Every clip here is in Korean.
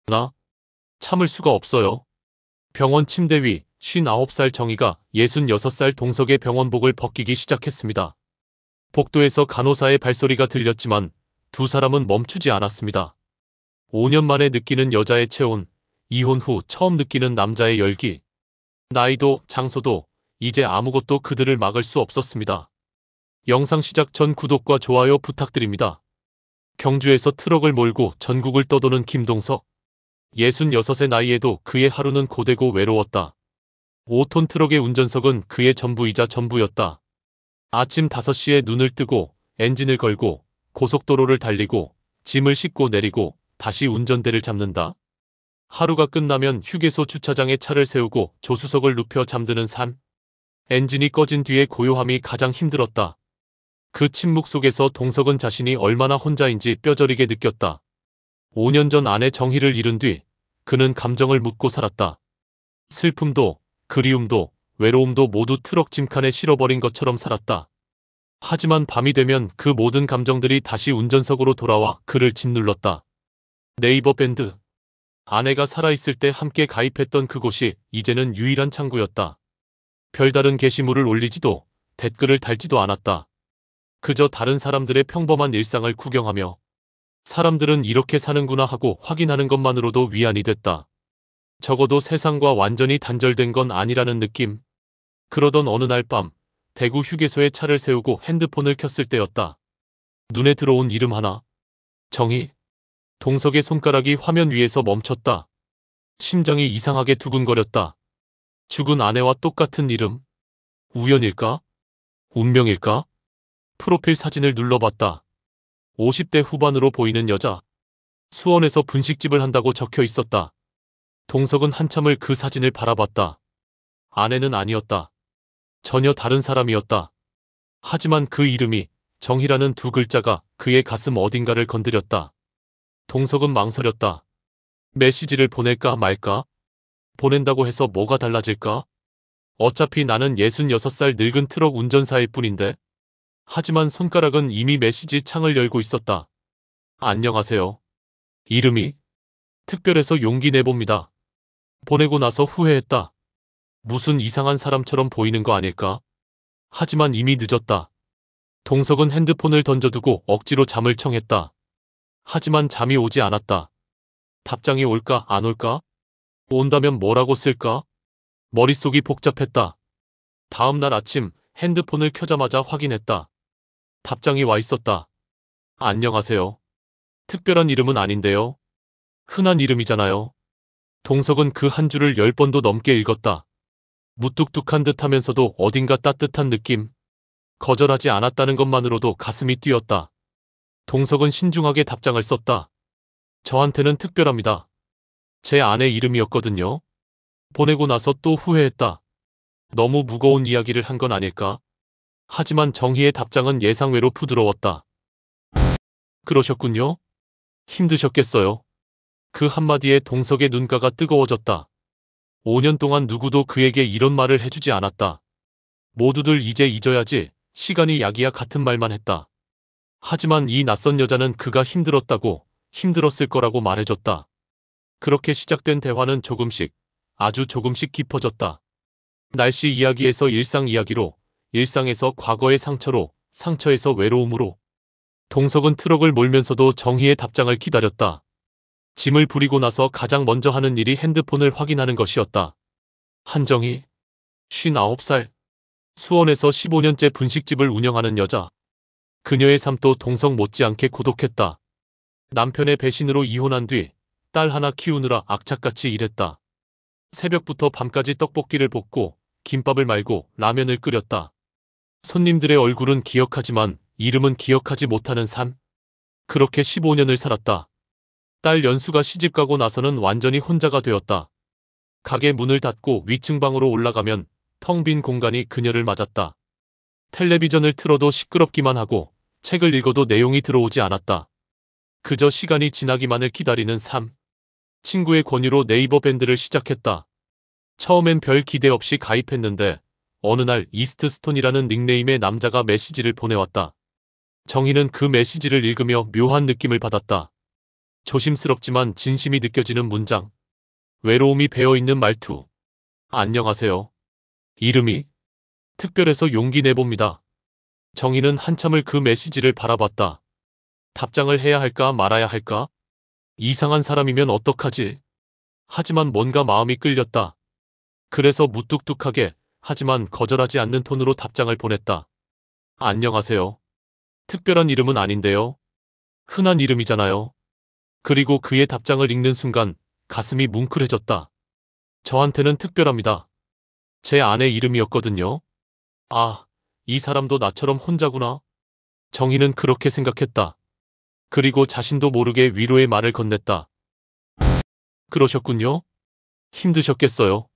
나 참을 수가 없어요. 병원 침대 위 59살 정희가 66살 동석의 병원복을 벗기기 시작했습니다. 복도에서 간호사의 발소리가 들렸지만 두 사람은 멈추지 않았습니다. 5년 만에 느끼는 여자의 체온, 이혼 후 처음 느끼는 남자의 열기. 나이도 장소도 이제 아무것도 그들을 막을 수 없었습니다. 영상 시작 전 구독과 좋아요 부탁드립니다. 경주에서 트럭을 몰고 전국을 떠도는 김동석. 66의 나이에도 그의 하루는 고되고 외로웠다. 5톤 트럭의 운전석은 그의 전부이자 전부였다. 아침 5시에 눈을 뜨고 엔진을 걸고 고속도로를 달리고 짐을 싣고 내리고 다시 운전대를 잡는다. 하루가 끝나면 휴게소 주차장에 차를 세우고 조수석을 눕혀 잠드는 삶. 엔진이 꺼진 뒤의 고요함이 가장 힘들었다. 그 침묵 속에서 동석은 자신이 얼마나 혼자인지 뼈저리게 느꼈다. 5년 전 아내 정희를 잃은 뒤 그는 감정을 묻고 살았다. 슬픔도 그리움도 외로움도 모두 트럭 짐칸에 실어버린 것처럼 살았다. 하지만 밤이 되면 그 모든 감정들이 다시 운전석으로 돌아와 그를 짓눌렀다. 네이버 밴드. 아내가 살아있을 때 함께 가입했던 그곳이 이제는 유일한 창구였다. 별다른 게시물을 올리지도 댓글을 달지도 않았다. 그저 다른 사람들의 평범한 일상을 구경하며 사람들은 이렇게 사는구나 하고 확인하는 것만으로도 위안이 됐다. 적어도 세상과 완전히 단절된 건 아니라는 느낌. 그러던 어느 날 밤 대구 휴게소에 차를 세우고 핸드폰을 켰을 때였다. 눈에 들어온 이름 하나. 정희. 동석의 손가락이 화면 위에서 멈췄다. 심장이 이상하게 두근거렸다. 죽은 아내와 똑같은 이름. 우연일까? 운명일까? 프로필 사진을 눌러봤다. 50대 후반으로 보이는 여자. 수원에서 분식집을 한다고 적혀 있었다. 동석은 한참을 그 사진을 바라봤다. 아내는 아니었다. 전혀 다른 사람이었다. 하지만 그 이름이 정희라는 두 글자가 그의 가슴 어딘가를 건드렸다. 동석은 망설였다. 메시지를 보낼까 말까? 보낸다고 해서 뭐가 달라질까? 어차피 나는 66살 늙은 트럭 운전사일 뿐인데. 하지만 손가락은 이미 메시지 창을 열고 있었다. 안녕하세요. 이름이 특별해서 용기 내봅니다. 보내고 나서 후회했다. 무슨 이상한 사람처럼 보이는 거 아닐까? 하지만 이미 늦었다. 동석은 핸드폰을 던져두고 억지로 잠을 청했다. 하지만 잠이 오지 않았다. 답장이 올까 안 올까? 온다면 뭐라고 쓸까? 머릿속이 복잡했다. 다음 날 아침 핸드폰을 켜자마자 확인했다. 답장이 와 있었다. 안녕하세요. 특별한 이름은 아닌데요. 흔한 이름이잖아요. 동석은 그 한 줄을 10번도 넘게 읽었다. 무뚝뚝한 듯 하면서도 어딘가 따뜻한 느낌. 거절하지 않았다는 것만으로도 가슴이 뛰었다. 동석은 신중하게 답장을 썼다. 저한테는 특별합니다. 제 아내 이름이었거든요. 보내고 나서 또 후회했다. 너무 무거운 이야기를 한 건 아닐까? 하지만 정희의 답장은 예상외로 부드러웠다. 그러셨군요. 힘드셨겠어요. 그 한마디에 동석의 눈가가 뜨거워졌다. 5년 동안 누구도 그에게 이런 말을 해주지 않았다. 모두들 이제 잊어야지, 시간이 약이야 같은 말만 했다. 하지만 이 낯선 여자는 그가 힘들었다고, 힘들었을 거라고 말해줬다. 그렇게 시작된 대화는 조금씩, 아주 조금씩 깊어졌다. 날씨 이야기에서 일상 이야기로, 일상에서 과거의 상처로, 상처에서 외로움으로. 동석은 트럭을 몰면서도 정희의 답장을 기다렸다. 짐을 부리고 나서 가장 먼저 하는 일이 핸드폰을 확인하는 것이었다. 한정희, 59살. 수원에서 15년째 분식집을 운영하는 여자. 그녀의 삶도 동석 못지않게 고독했다. 남편의 배신으로 이혼한 뒤 딸 하나 키우느라 악착같이 일했다. 새벽부터 밤까지 떡볶이를 볶고 김밥을 말고 라면을 끓였다. 손님들의 얼굴은 기억하지만 이름은 기억하지 못하는 삶. 그렇게 15년을 살았다. 딸 연수가 시집가고 나서는 완전히 혼자가 되었다. 가게 문을 닫고 위층 방으로 올라가면 텅 빈 공간이 그녀를 맞았다. 텔레비전을 틀어도 시끄럽기만 하고 책을 읽어도 내용이 들어오지 않았다. 그저 시간이 지나기만을 기다리는 삶. 친구의 권유로 네이버 밴드를 시작했다. 처음엔 별 기대 없이 가입했는데 어느 날 이스트스톤이라는 닉네임의 남자가 메시지를 보내왔다. 정희는 그 메시지를 읽으며 묘한 느낌을 받았다. 조심스럽지만 진심이 느껴지는 문장. 외로움이 배어있는 말투. 안녕하세요. 이름이 특별해서 용기 내봅니다. 정희는 한참을 그 메시지를 바라봤다. 답장을 해야 할까 말아야 할까? 이상한 사람이면 어떡하지? 하지만 뭔가 마음이 끌렸다. 그래서 무뚝뚝하게 하지만 거절하지 않는 톤으로 답장을 보냈다. 안녕하세요. 특별한 이름은 아닌데요. 흔한 이름이잖아요. 그리고 그의 답장을 읽는 순간 가슴이 뭉클해졌다. 저한테는 특별합니다. 제 아내 이름이었거든요. 아, 이 사람도 나처럼 혼자구나. 정희는 그렇게 생각했다. 그리고 자신도 모르게 위로의 말을 건넸다. 그러셨군요. 힘드셨겠어요.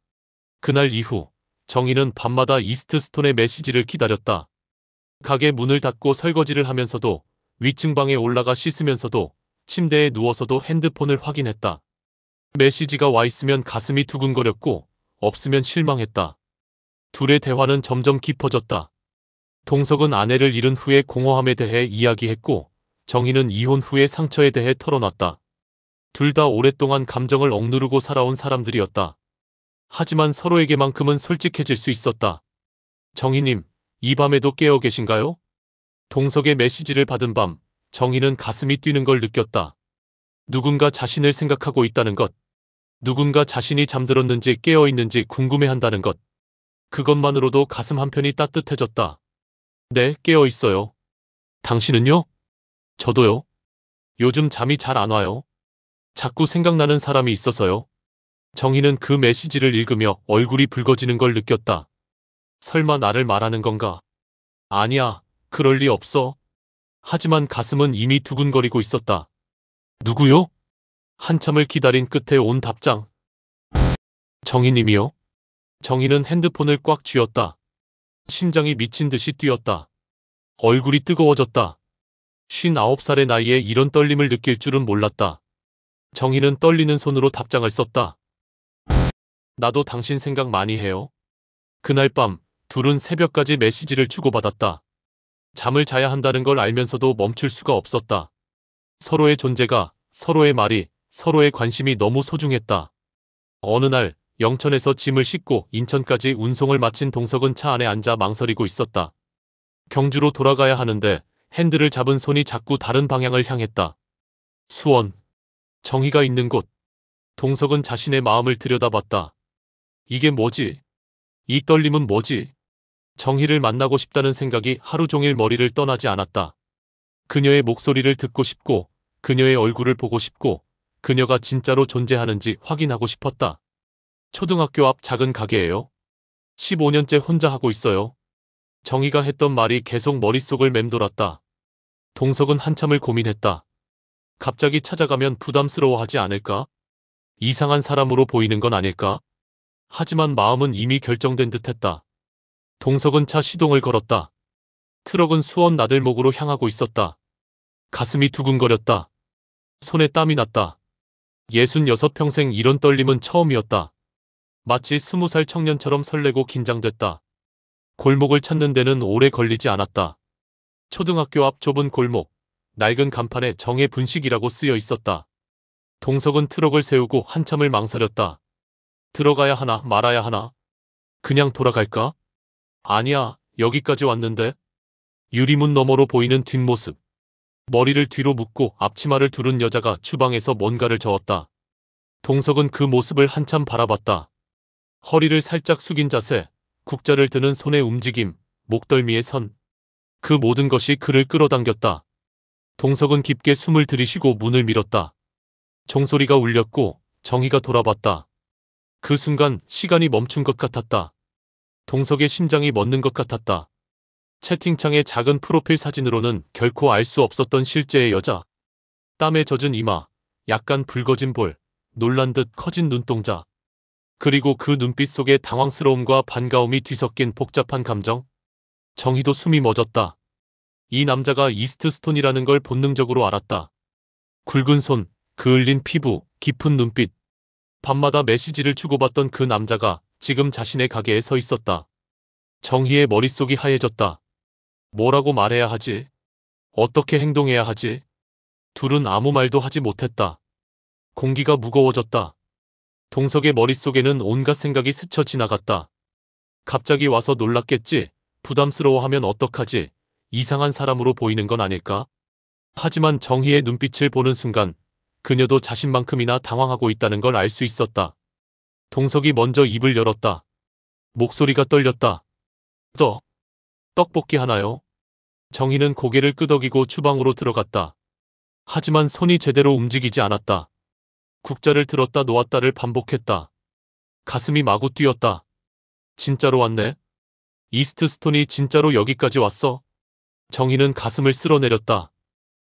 그날 이후 정희는 밤마다 이스트스톤의 메시지를 기다렸다. 가게 문을 닫고 설거지를 하면서도, 위층 방에 올라가 씻으면서도, 침대에 누워서도 핸드폰을 확인했다. 메시지가 와 있으면 가슴이 두근거렸고 없으면 실망했다. 둘의 대화는 점점 깊어졌다. 동석은 아내를 잃은 후의 공허함에 대해 이야기했고 정희는 이혼 후의 상처에 대해 털어놨다. 둘 다 오랫동안 감정을 억누르고 살아온 사람들이었다. 하지만 서로에게만큼은 솔직해질 수 있었다. 정희님, 이 밤에도 깨어 계신가요? 동석의 메시지를 받은 밤, 정희는 가슴이 뛰는 걸 느꼈다. 누군가 자신을 생각하고 있다는 것. 누군가 자신이 잠들었는지 깨어 있는지 궁금해한다는 것. 그것만으로도 가슴 한편이 따뜻해졌다. 네, 깨어 있어요. 당신은요? 저도요. 요즘 잠이 잘 안 와요. 자꾸 생각나는 사람이 있어서요. 정희는 그 메시지를 읽으며 얼굴이 붉어지는 걸 느꼈다. 설마 나를 말하는 건가? 아니야, 그럴 리 없어. 하지만 가슴은 이미 두근거리고 있었다. 누구요? 한참을 기다린 끝에 온 답장. 정희님이요? 정희는 핸드폰을 꽉 쥐었다. 심장이 미친 듯이 뛰었다. 얼굴이 뜨거워졌다. 59살의 나이에 이런 떨림을 느낄 줄은 몰랐다. 정희는 떨리는 손으로 답장을 썼다. 나도 당신 생각 많이 해요. 그날 밤 둘은 새벽까지 메시지를 주고받았다. 잠을 자야 한다는 걸 알면서도 멈출 수가 없었다. 서로의 존재가, 서로의 말이, 서로의 관심이 너무 소중했다. 어느 날 영천에서 짐을 싣고 인천까지 운송을 마친 동석은 차 안에 앉아 망설이고 있었다. 경주로 돌아가야 하는데 핸들을 잡은 손이 자꾸 다른 방향을 향했다. 수원. 정희가 있는 곳. 동석은 자신의 마음을 들여다봤다. 이게 뭐지? 이 떨림은 뭐지? 정희를 만나고 싶다는 생각이 하루 종일 머리를 떠나지 않았다. 그녀의 목소리를 듣고 싶고, 그녀의 얼굴을 보고 싶고, 그녀가 진짜로 존재하는지 확인하고 싶었다. 초등학교 앞 작은 가게예요. 15년째 혼자 하고 있어요. 정희가 했던 말이 계속 머릿속을 맴돌았다. 동석은 한참을 고민했다. 갑자기 찾아가면 부담스러워하지 않을까? 이상한 사람으로 보이는 건 아닐까? 하지만 마음은 이미 결정된 듯했다. 동석은 차 시동을 걸었다. 트럭은 수원 나들목으로 향하고 있었다. 가슴이 두근거렸다. 손에 땀이 났다. 66 평생 이런 떨림은 처음이었다. 마치 20살 청년처럼 설레고 긴장됐다. 골목을 찾는 데는 오래 걸리지 않았다. 초등학교 앞 좁은 골목, 낡은 간판에 정의 분식이라고 쓰여 있었다. 동석은 트럭을 세우고 한참을 망설였다. 들어가야 하나 말아야 하나? 그냥 돌아갈까? 아니야, 여기까지 왔는데. 유리문 너머로 보이는 뒷모습. 머리를 뒤로 묶고 앞치마를 두른 여자가 주방에서 뭔가를 저었다. 동석은 그 모습을 한참 바라봤다. 허리를 살짝 숙인 자세, 국자를 드는 손의 움직임, 목덜미의 선. 그 모든 것이 그를 끌어당겼다. 동석은 깊게 숨을 들이쉬고 문을 밀었다. 종소리가 울렸고 정희가 돌아봤다. 그 순간 시간이 멈춘 것 같았다. 동석의 심장이 멎는 것 같았다. 채팅창의 작은 프로필 사진으로는 결코 알 수 없었던 실제의 여자. 땀에 젖은 이마, 약간 붉어진 볼, 놀란 듯 커진 눈동자. 그리고 그 눈빛 속에 당황스러움과 반가움이 뒤섞인 복잡한 감정. 정희도 숨이 멎었다. 이 남자가 이스트스톤이라는 걸 본능적으로 알았다. 굵은 손, 그을린 피부, 깊은 눈빛. 밤마다 메시지를 주고받던 그 남자가 지금 자신의 가게에 서 있었다. 정희의 머릿속이 하얘졌다. 뭐라고 말해야 하지? 어떻게 행동해야 하지? 둘은 아무 말도 하지 못했다. 공기가 무거워졌다. 동석의 머릿속에는 온갖 생각이 스쳐 지나갔다. 갑자기 와서 놀랐겠지? 부담스러워하면 어떡하지? 이상한 사람으로 보이는 건 아닐까? 하지만 정희의 눈빛을 보는 순간 그녀도 자신만큼이나 당황하고 있다는 걸 알 수 있었다. 동석이 먼저 입을 열었다. 목소리가 떨렸다. 떡볶이 하나요? 정희는 고개를 끄덕이고 주방으로 들어갔다. 하지만 손이 제대로 움직이지 않았다. 국자를 들었다 놓았다를 반복했다. 가슴이 마구 뛰었다. 진짜로 왔네? 이스트 스톤이 진짜로 여기까지 왔어? 정희는 가슴을 쓸어내렸다.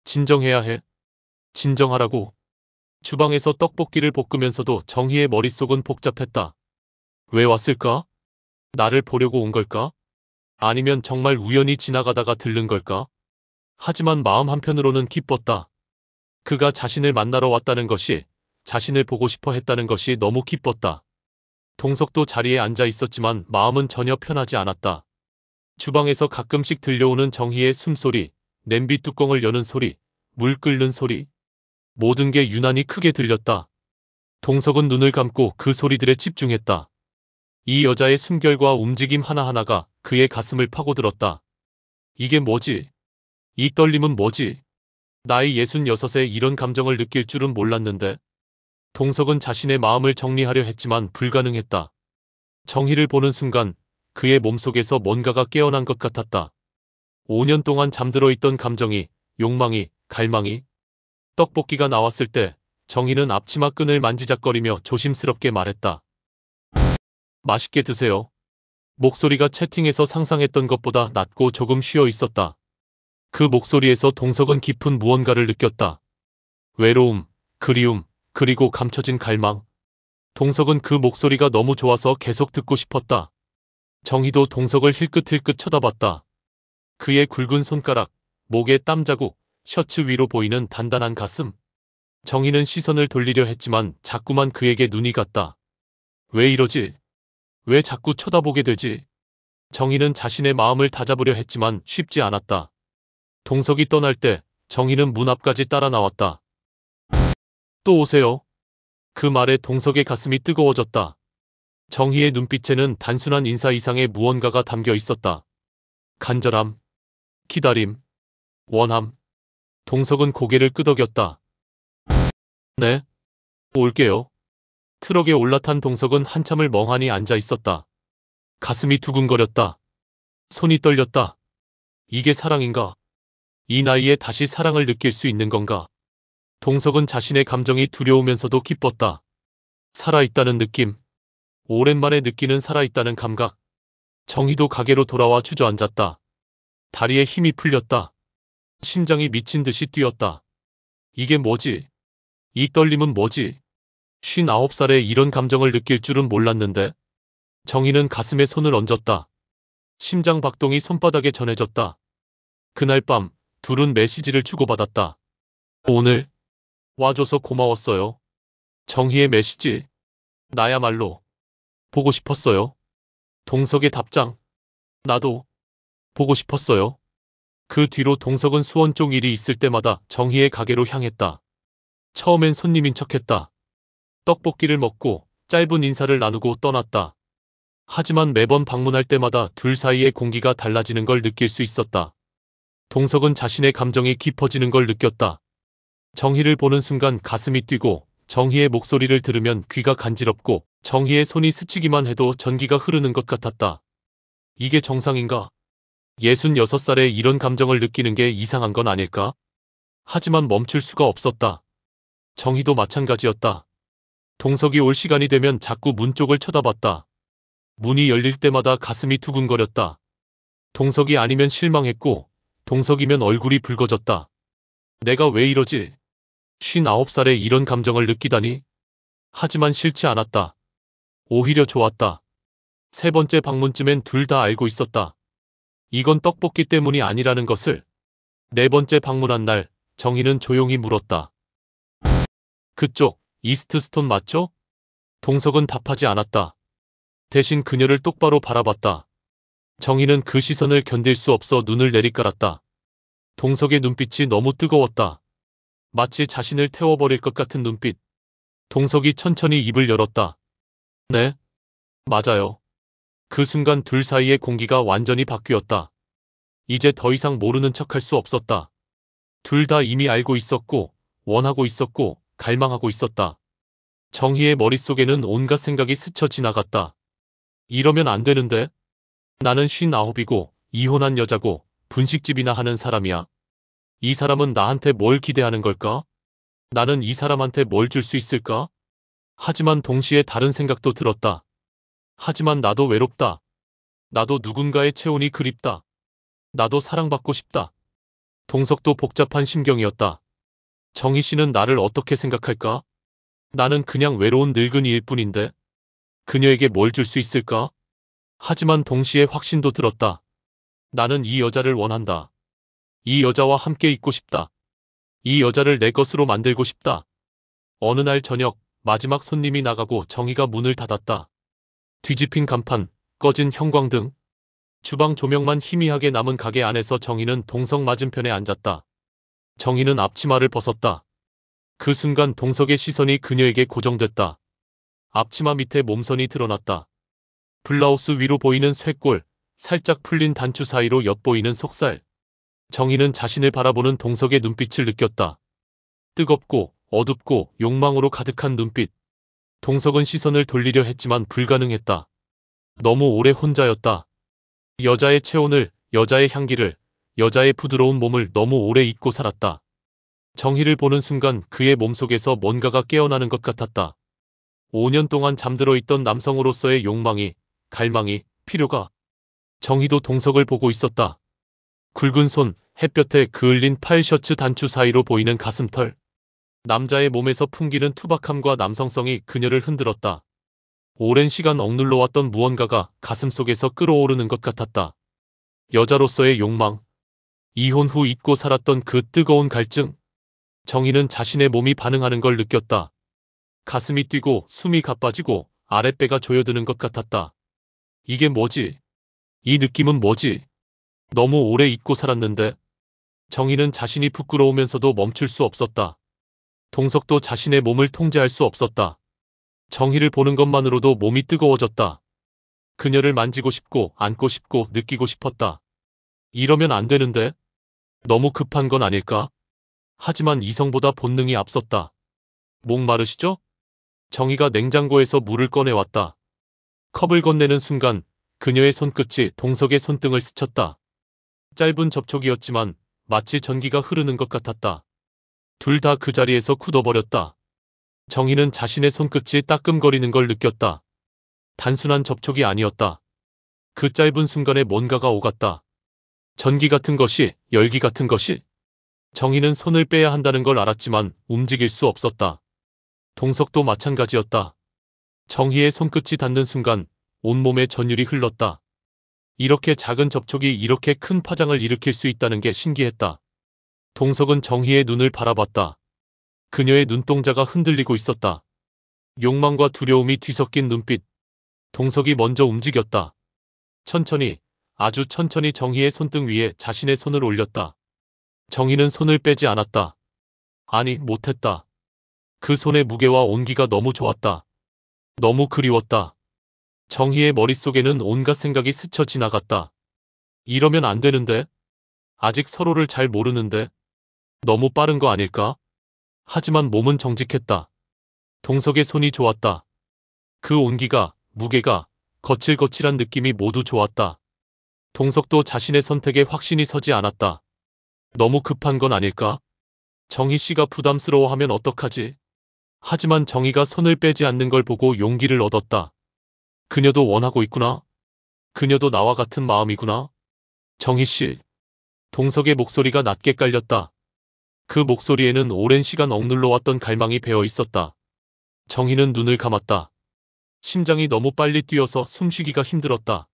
진정해야 해. 진정하라고. 주방에서 떡볶이를 볶으면서도 정희의 머릿속은 복잡했다. 왜 왔을까? 나를 보려고 온 걸까? 아니면 정말 우연히 지나가다가 들른 걸까? 하지만 마음 한편으로는 기뻤다. 그가 자신을 만나러 왔다는 것이, 자신을 보고 싶어 했다는 것이 너무 기뻤다. 동석도 자리에 앉아 있었지만 마음은 전혀 편하지 않았다. 주방에서 가끔씩 들려오는 정희의 숨소리, 냄비 뚜껑을 여는 소리, 물 끓는 소리. 모든 게 유난히 크게 들렸다. 동석은 눈을 감고 그 소리들에 집중했다. 이 여자의 숨결과 움직임 하나하나가 그의 가슴을 파고들었다. 이게 뭐지? 이 떨림은 뭐지? 나이 66에 이런 감정을 느낄 줄은 몰랐는데. 동석은 자신의 마음을 정리하려 했지만 불가능했다. 정희를 보는 순간 그의 몸속에서 뭔가가 깨어난 것 같았다. 5년 동안 잠들어 있던 감정이, 욕망이, 갈망이. 떡볶이가 나왔을 때 정희는 앞치마 끈을 만지작거리며 조심스럽게 말했다. 맛있게 드세요. 목소리가 채팅에서 상상했던 것보다 낮고 조금 쉬어 있었다. 그 목소리에서 동석은 깊은 무언가를 느꼈다. 외로움, 그리움, 그리고 감춰진 갈망. 동석은 그 목소리가 너무 좋아서 계속 듣고 싶었다. 정희도 동석을 힐끗힐끗 쳐다봤다. 그의 굵은 손가락, 목에 땀 자국, 셔츠 위로 보이는 단단한 가슴. 정희는 시선을 돌리려 했지만 자꾸만 그에게 눈이 갔다. 왜 이러지? 왜 자꾸 쳐다보게 되지? 정희는 자신의 마음을 다잡으려 했지만 쉽지 않았다. 동석이 떠날 때 정희는 문 앞까지 따라 나왔다. 또 오세요. 그 말에 동석의 가슴이 뜨거워졌다. 정희의 눈빛에는 단순한 인사 이상의 무언가가 담겨 있었다. 간절함, 기다림, 원함. 동석은 고개를 끄덕였다. 네, 올게요. 트럭에 올라탄 동석은 한참을 멍하니 앉아 있었다. 가슴이 두근거렸다. 손이 떨렸다. 이게 사랑인가? 이 나이에 다시 사랑을 느낄 수 있는 건가? 동석은 자신의 감정이 두려우면서도 기뻤다. 살아있다는 느낌. 오랜만에 느끼는 살아있다는 감각. 정희도 가게로 돌아와 주저앉았다. 다리에 힘이 풀렸다. 심장이 미친 듯이 뛰었다. 이게 뭐지? 이 떨림은 뭐지? 59살에 이런 감정을 느낄 줄은 몰랐는데. 정희는 가슴에 손을 얹었다. 심장 박동이 손바닥에 전해졌다. 그날 밤 둘은 메시지를 주고받았다. 오늘 와줘서 고마웠어요. 정희의 메시지. 나야말로 보고 싶었어요. 동석의 답장. 나도 보고 싶었어요. 그 뒤로 동석은 수원 쪽 일이 있을 때마다 정희의 가게로 향했다. 처음엔 손님인 척했다. 떡볶이를 먹고 짧은 인사를 나누고 떠났다. 하지만 매번 방문할 때마다 둘 사이의 공기가 달라지는 걸 느낄 수 있었다. 동석은 자신의 감정이 깊어지는 걸 느꼈다. 정희를 보는 순간 가슴이 뛰고 정희의 목소리를 들으면 귀가 간지럽고 정희의 손이 스치기만 해도 전기가 흐르는 것 같았다. 이게 정상인가? 66살에 이런 감정을 느끼는 게 이상한 건 아닐까? 하지만 멈출 수가 없었다. 정희도 마찬가지였다. 동석이 올 시간이 되면 자꾸 문 쪽을 쳐다봤다. 문이 열릴 때마다 가슴이 두근거렸다. 동석이 아니면 실망했고 동석이면 얼굴이 붉어졌다. 내가 왜 이러지? 59살에 이런 감정을 느끼다니? 하지만 싫지 않았다. 오히려 좋았다. 세 번째 방문쯤엔 둘 다 알고 있었다. 이건 떡볶이 때문이 아니라는 것을. 네 번째 방문한 날 정희는 조용히 물었다. 그쪽 이스트 스톤 맞죠? 동석은 답하지 않았다. 대신 그녀를 똑바로 바라봤다. 정희는 그 시선을 견딜 수 없어 눈을 내리깔았다. 동석의 눈빛이 너무 뜨거웠다. 마치 자신을 태워버릴 것 같은 눈빛. 동석이 천천히 입을 열었다. 네, 맞아요. 그 순간 둘 사이의 공기가 완전히 바뀌었다. 이제 더 이상 모르는 척할 수 없었다. 둘 다 이미 알고 있었고, 원하고 있었고, 갈망하고 있었다. 정희의 머릿속에는 온갖 생각이 스쳐 지나갔다. 이러면 안 되는데? 나는 59이고, 이혼한 여자고, 분식집이나 하는 사람이야. 이 사람은 나한테 뭘 기대하는 걸까? 나는 이 사람한테 뭘 줄 수 있을까? 하지만 동시에 다른 생각도 들었다. 하지만 나도 외롭다. 나도 누군가의 체온이 그립다. 나도 사랑받고 싶다. 동석도 복잡한 심경이었다. 정희 씨는 나를 어떻게 생각할까? 나는 그냥 외로운 늙은이일 뿐인데 그녀에게 뭘 줄 수 있을까? 하지만 동시에 확신도 들었다. 나는 이 여자를 원한다. 이 여자와 함께 있고 싶다. 이 여자를 내 것으로 만들고 싶다. 어느 날 저녁 마지막 손님이 나가고 정희가 문을 닫았다. 뒤집힌 간판, 꺼진 형광등, 주방 조명만 희미하게 남은 가게 안에서 정희는 동석 맞은편에 앉았다. 정희는 앞치마를 벗었다. 그 순간 동석의 시선이 그녀에게 고정됐다. 앞치마 밑에 몸선이 드러났다. 블라우스 위로 보이는 쇄골, 살짝 풀린 단추 사이로 엿보이는 속살. 정희는 자신을 바라보는 동석의 눈빛을 느꼈다. 뜨겁고 어둡고 욕망으로 가득한 눈빛. 동석은 시선을 돌리려 했지만 불가능했다. 너무 오래 혼자였다. 여자의 체온을, 여자의 향기를, 여자의 부드러운 몸을 너무 오래 잊고 살았다. 정희를 보는 순간 그의 몸속에서 뭔가가 깨어나는 것 같았다. 5년 동안 잠들어 있던 남성으로서의 욕망이, 갈망이, 필요가. 정희도 동석을 보고 있었다. 굵은 손, 햇볕에 그을린 팔 셔츠 단추 사이로 보이는 가슴털. 남자의 몸에서 풍기는 투박함과 남성성이 그녀를 흔들었다. 오랜 시간 억눌러 왔던 무언가가 가슴속에서 끓어오르는 것 같았다. 여자로서의 욕망. 이혼 후 잊고 살았던 그 뜨거운 갈증. 정희는 자신의 몸이 반응하는 걸 느꼈다. 가슴이 뛰고 숨이 가빠지고 아랫배가 조여드는 것 같았다. 이게 뭐지? 이 느낌은 뭐지? 너무 오래 잊고 살았는데. 정희는 자신이 부끄러우면서도 멈출 수 없었다. 동석도 자신의 몸을 통제할 수 없었다. 정희를 보는 것만으로도 몸이 뜨거워졌다. 그녀를 만지고 싶고 안고 싶고 느끼고 싶었다. 이러면 안 되는데? 너무 급한 건 아닐까? 하지만 이성보다 본능이 앞섰다. 목마르시죠? 정희가 냉장고에서 물을 꺼내왔다. 컵을 건네는 순간 그녀의 손끝이 동석의 손등을 스쳤다. 짧은 접촉이었지만 마치 전기가 흐르는 것 같았다. 둘 다 그 자리에서 굳어버렸다. 정희는 자신의 손끝이 따끔거리는 걸 느꼈다. 단순한 접촉이 아니었다. 그 짧은 순간에 뭔가가 오갔다. 전기 같은 것이, 열기 같은 것이. 정희는 손을 빼야 한다는 걸 알았지만 움직일 수 없었다. 동석도 마찬가지였다. 정희의 손끝이 닿는 순간 온몸에 전율이 흘렀다. 이렇게 작은 접촉이 이렇게 큰 파장을 일으킬 수 있다는 게 신기했다. 동석은 정희의 눈을 바라봤다. 그녀의 눈동자가 흔들리고 있었다. 욕망과 두려움이 뒤섞인 눈빛. 동석이 먼저 움직였다. 천천히, 아주 천천히 정희의 손등 위에 자신의 손을 올렸다. 정희는 손을 빼지 않았다. 아니, 못했다. 그 손의 무게와 온기가 너무 좋았다. 너무 그리웠다. 정희의 머릿속에는 온갖 생각이 스쳐 지나갔다. 이러면 안 되는데? 아직 서로를 잘 모르는데? 너무 빠른 거 아닐까? 하지만 몸은 정직했다. 동석의 손이 좋았다. 그 온기가, 무게가, 거칠거칠한 느낌이 모두 좋았다. 동석도 자신의 선택에 확신이 서지 않았다. 너무 급한 건 아닐까? 정희 씨가 부담스러워하면 어떡하지? 하지만 정희가 손을 빼지 않는 걸 보고 용기를 얻었다. 그녀도 원하고 있구나. 그녀도 나와 같은 마음이구나. 정희 씨. 동석의 목소리가 낮게 깔렸다. 그 목소리에는 오랜 시간 억눌러 왔던 갈망이 배어 있었다. 정희는 눈을 감았다. 심장이 너무 빨리 뛰어서 숨쉬기가 힘들었다.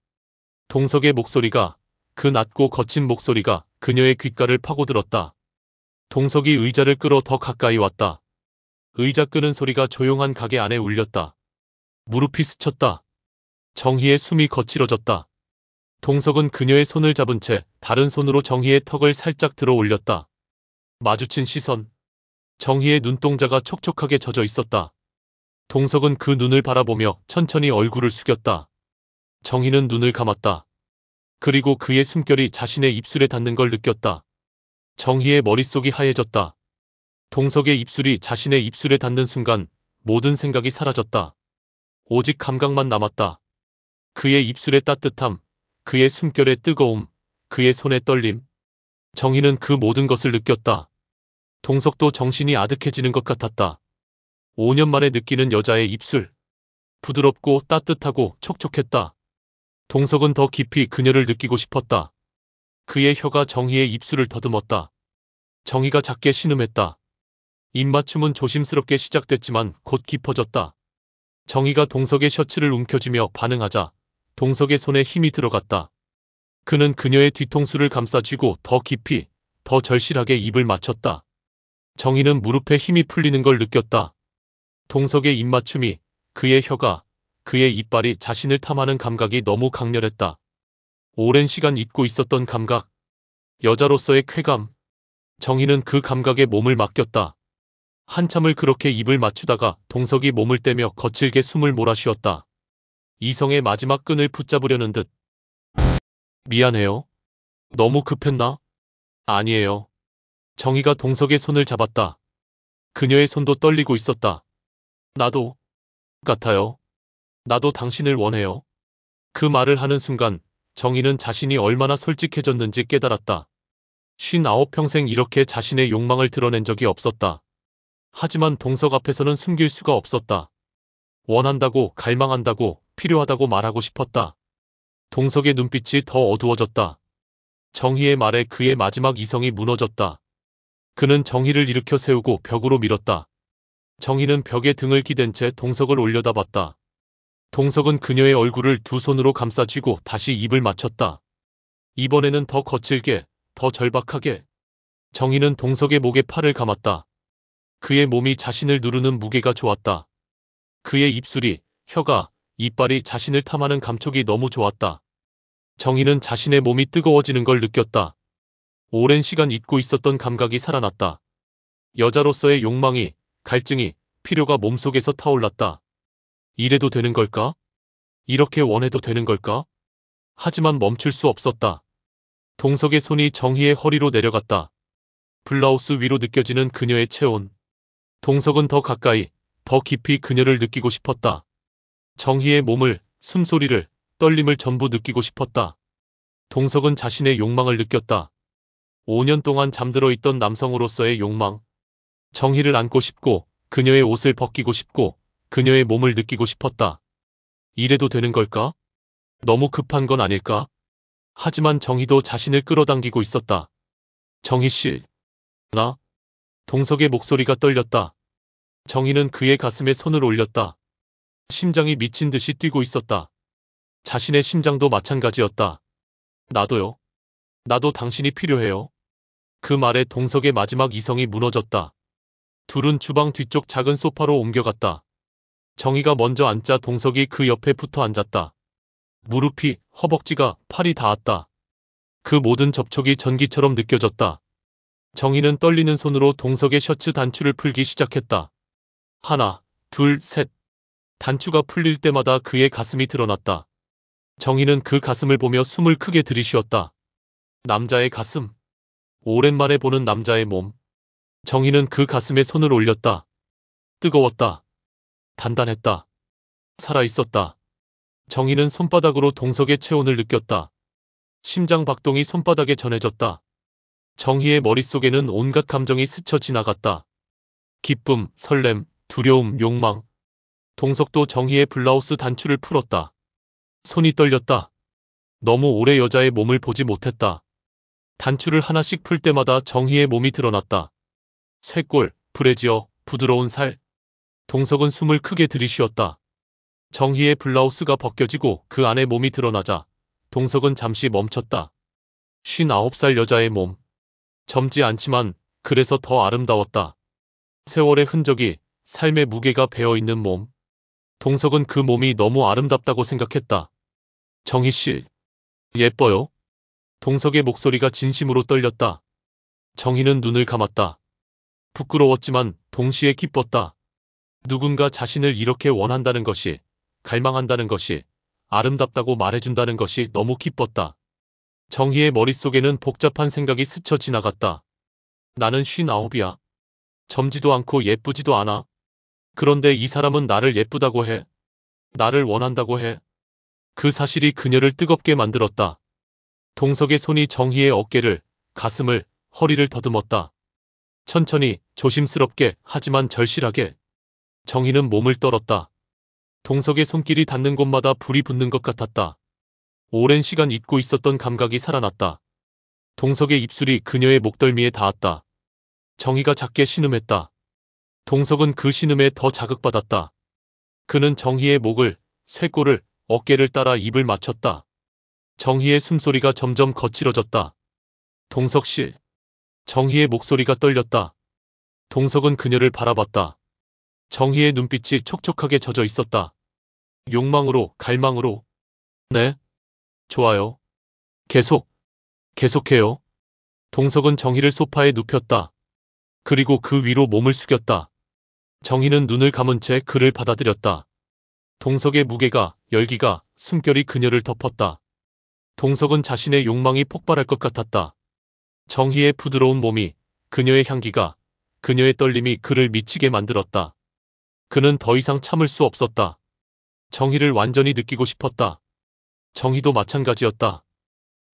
동석의 목소리가, 그 낮고 거친 목소리가 그녀의 귓가를 파고들었다. 동석이 의자를 끌어 더 가까이 왔다. 의자 끄는 소리가 조용한 가게 안에 울렸다. 무릎이 스쳤다. 정희의 숨이 거칠어졌다. 동석은 그녀의 손을 잡은 채 다른 손으로 정희의 턱을 살짝 들어 올렸다. 마주친 시선. 정희의 눈동자가 촉촉하게 젖어 있었다. 동석은 그 눈을 바라보며 천천히 얼굴을 숙였다. 정희는 눈을 감았다. 그리고 그의 숨결이 자신의 입술에 닿는 걸 느꼈다. 정희의 머릿속이 하얘졌다. 동석의 입술이 자신의 입술에 닿는 순간 모든 생각이 사라졌다. 오직 감각만 남았다. 그의 입술의 따뜻함, 그의 숨결의 뜨거움, 그의 손의 떨림. 정희는 그 모든 것을 느꼈다. 동석도 정신이 아득해지는 것 같았다. 5년 만에 느끼는 여자의 입술. 부드럽고 따뜻하고 촉촉했다. 동석은 더 깊이 그녀를 느끼고 싶었다. 그의 혀가 정희의 입술을 더듬었다. 정희가 작게 신음했다. 입맞춤은 조심스럽게 시작됐지만 곧 깊어졌다. 정희가 동석의 셔츠를 움켜쥐며 반응하자 동석의 손에 힘이 들어갔다. 그는 그녀의 뒤통수를 감싸쥐고 더 깊이, 더 절실하게 입을 맞췄다. 정희는 무릎에 힘이 풀리는 걸 느꼈다. 동석의 입맞춤이, 그의 혀가, 그의 이빨이 자신을 탐하는 감각이 너무 강렬했다. 오랜 시간 잊고 있었던 감각, 여자로서의 쾌감. 정희는 그 감각에 몸을 맡겼다. 한참을 그렇게 입을 맞추다가 동석이 몸을 떼며 거칠게 숨을 몰아쉬었다. 이성의 마지막 끈을 붙잡으려는 듯. 미안해요. 너무 급했나? 아니에요. 정희가 동석의 손을 잡았다. 그녀의 손도 떨리고 있었다. 나도 같아요. 나도 당신을 원해요. 그 말을 하는 순간 정희는 자신이 얼마나 솔직해졌는지 깨달았다. 59평생 이렇게 자신의 욕망을 드러낸 적이 없었다. 하지만 동석 앞에서는 숨길 수가 없었다. 원한다고, 갈망한다고, 필요하다고 말하고 싶었다. 동석의 눈빛이 더 어두워졌다. 정희의 말에 그의 마지막 이성이 무너졌다. 그는 정희를 일으켜 세우고 벽으로 밀었다. 정희는 벽에 등을 기댄 채 동석을 올려다봤다. 동석은 그녀의 얼굴을 두 손으로 감싸쥐고 다시 입을 맞췄다. 이번에는 더 거칠게, 더 절박하게. 정희는 동석의 목에 팔을 감았다. 그의 몸이 자신을 누르는 무게가 좋았다. 그의 입술이, 혀가, 이빨이 자신을 탐하는 감촉이 너무 좋았다. 정희는 자신의 몸이 뜨거워지는 걸 느꼈다. 오랜 시간 잊고 있었던 감각이 살아났다. 여자로서의 욕망이, 갈증이, 필요가 몸속에서 타올랐다. 이래도 되는 걸까? 이렇게 원해도 되는 걸까? 하지만 멈출 수 없었다. 동석의 손이 정희의 허리로 내려갔다. 블라우스 위로 느껴지는 그녀의 체온. 동석은 더 가까이, 더 깊이 그녀를 느끼고 싶었다. 정희의 몸을, 숨소리를, 떨림을 전부 느끼고 싶었다. 동석은 자신의 욕망을 느꼈다. 5년 동안 잠들어 있던 남성으로서의 욕망. 정희를 안고 싶고, 그녀의 옷을 벗기고 싶고, 그녀의 몸을 느끼고 싶었다. 이래도 되는 걸까? 너무 급한 건 아닐까? 하지만 정희도 자신을 끌어당기고 있었다. 정희 씨, 나? 동석의 목소리가 떨렸다. 정희는 그의 가슴에 손을 올렸다. 심장이 미친 듯이 뛰고 있었다. 자신의 심장도 마찬가지였다. 나도요. 나도 당신이 필요해요. 그 말에 동석의 마지막 이성이 무너졌다. 둘은 주방 뒤쪽 작은 소파로 옮겨갔다. 정희가 먼저 앉자 동석이 그 옆에 붙어 앉았다. 무릎이, 허벅지가, 팔이 닿았다. 그 모든 접촉이 전기처럼 느껴졌다. 정희는 떨리는 손으로 동석의 셔츠 단추를 풀기 시작했다. 하나, 둘, 셋. 단추가 풀릴 때마다 그의 가슴이 드러났다. 정희는 그 가슴을 보며 숨을 크게 들이쉬었다. 남자의 가슴. 오랜만에 보는 남자의 몸. 정희는 그 가슴에 손을 올렸다. 뜨거웠다. 단단했다. 살아있었다. 정희는 손바닥으로 동석의 체온을 느꼈다. 심장 박동이 손바닥에 전해졌다. 정희의 머릿속에는 온갖 감정이 스쳐 지나갔다. 기쁨, 설렘, 두려움, 욕망. 동석도 정희의 블라우스 단추를 풀었다. 손이 떨렸다. 너무 오래 여자의 몸을 보지 못했다. 단추를 하나씩 풀 때마다 정희의 몸이 드러났다. 쇄골, 브래지어, 부드러운 살. 동석은 숨을 크게 들이쉬었다. 정희의 블라우스가 벗겨지고 그 안에 몸이 드러나자 동석은 잠시 멈췄다. 59살 여자의 몸. 젊지 않지만 그래서 더 아름다웠다. 세월의 흔적이, 삶의 무게가 배어있는 몸. 동석은 그 몸이 너무 아름답다고 생각했다. 정희 씨, 예뻐요? 동석의 목소리가 진심으로 떨렸다. 정희는 눈을 감았다. 부끄러웠지만 동시에 기뻤다. 누군가 자신을 이렇게 원한다는 것이, 갈망한다는 것이, 아름답다고 말해준다는 것이 너무 기뻤다. 정희의 머릿속에는 복잡한 생각이 스쳐 지나갔다. 나는 59이야. 젊지도 않고 예쁘지도 않아. 그런데 이 사람은 나를 예쁘다고 해. 나를 원한다고 해. 그 사실이 그녀를 뜨겁게 만들었다. 동석의 손이 정희의 어깨를, 가슴을, 허리를 더듬었다. 천천히, 조심스럽게, 하지만 절실하게. 정희는 몸을 떨었다. 동석의 손길이 닿는 곳마다 불이 붙는 것 같았다. 오랜 시간 잊고 있었던 감각이 살아났다. 동석의 입술이 그녀의 목덜미에 닿았다. 정희가 작게 신음했다. 동석은 그 신음에 더 자극받았다. 그는 정희의 목을, 쇄골을, 어깨를 따라 입을 맞췄다. 정희의 숨소리가 점점 거칠어졌다. 동석 씨. 정희의 목소리가 떨렸다. 동석은 그녀를 바라봤다. 정희의 눈빛이 촉촉하게 젖어 있었다. 욕망으로, 갈망으로. 네. 좋아요. 계속해요. 동석은 정희를 소파에 눕혔다. 그리고 그 위로 몸을 숙였다. 정희는 눈을 감은 채 그를 받아들였다. 동석의 무게가, 열기가, 숨결이 그녀를 덮었다. 동석은 자신의 욕망이 폭발할 것 같았다. 정희의 부드러운 몸이, 그녀의 향기가, 그녀의 떨림이 그를 미치게 만들었다. 그는 더 이상 참을 수 없었다. 정희를 완전히 느끼고 싶었다. 정희도 마찬가지였다.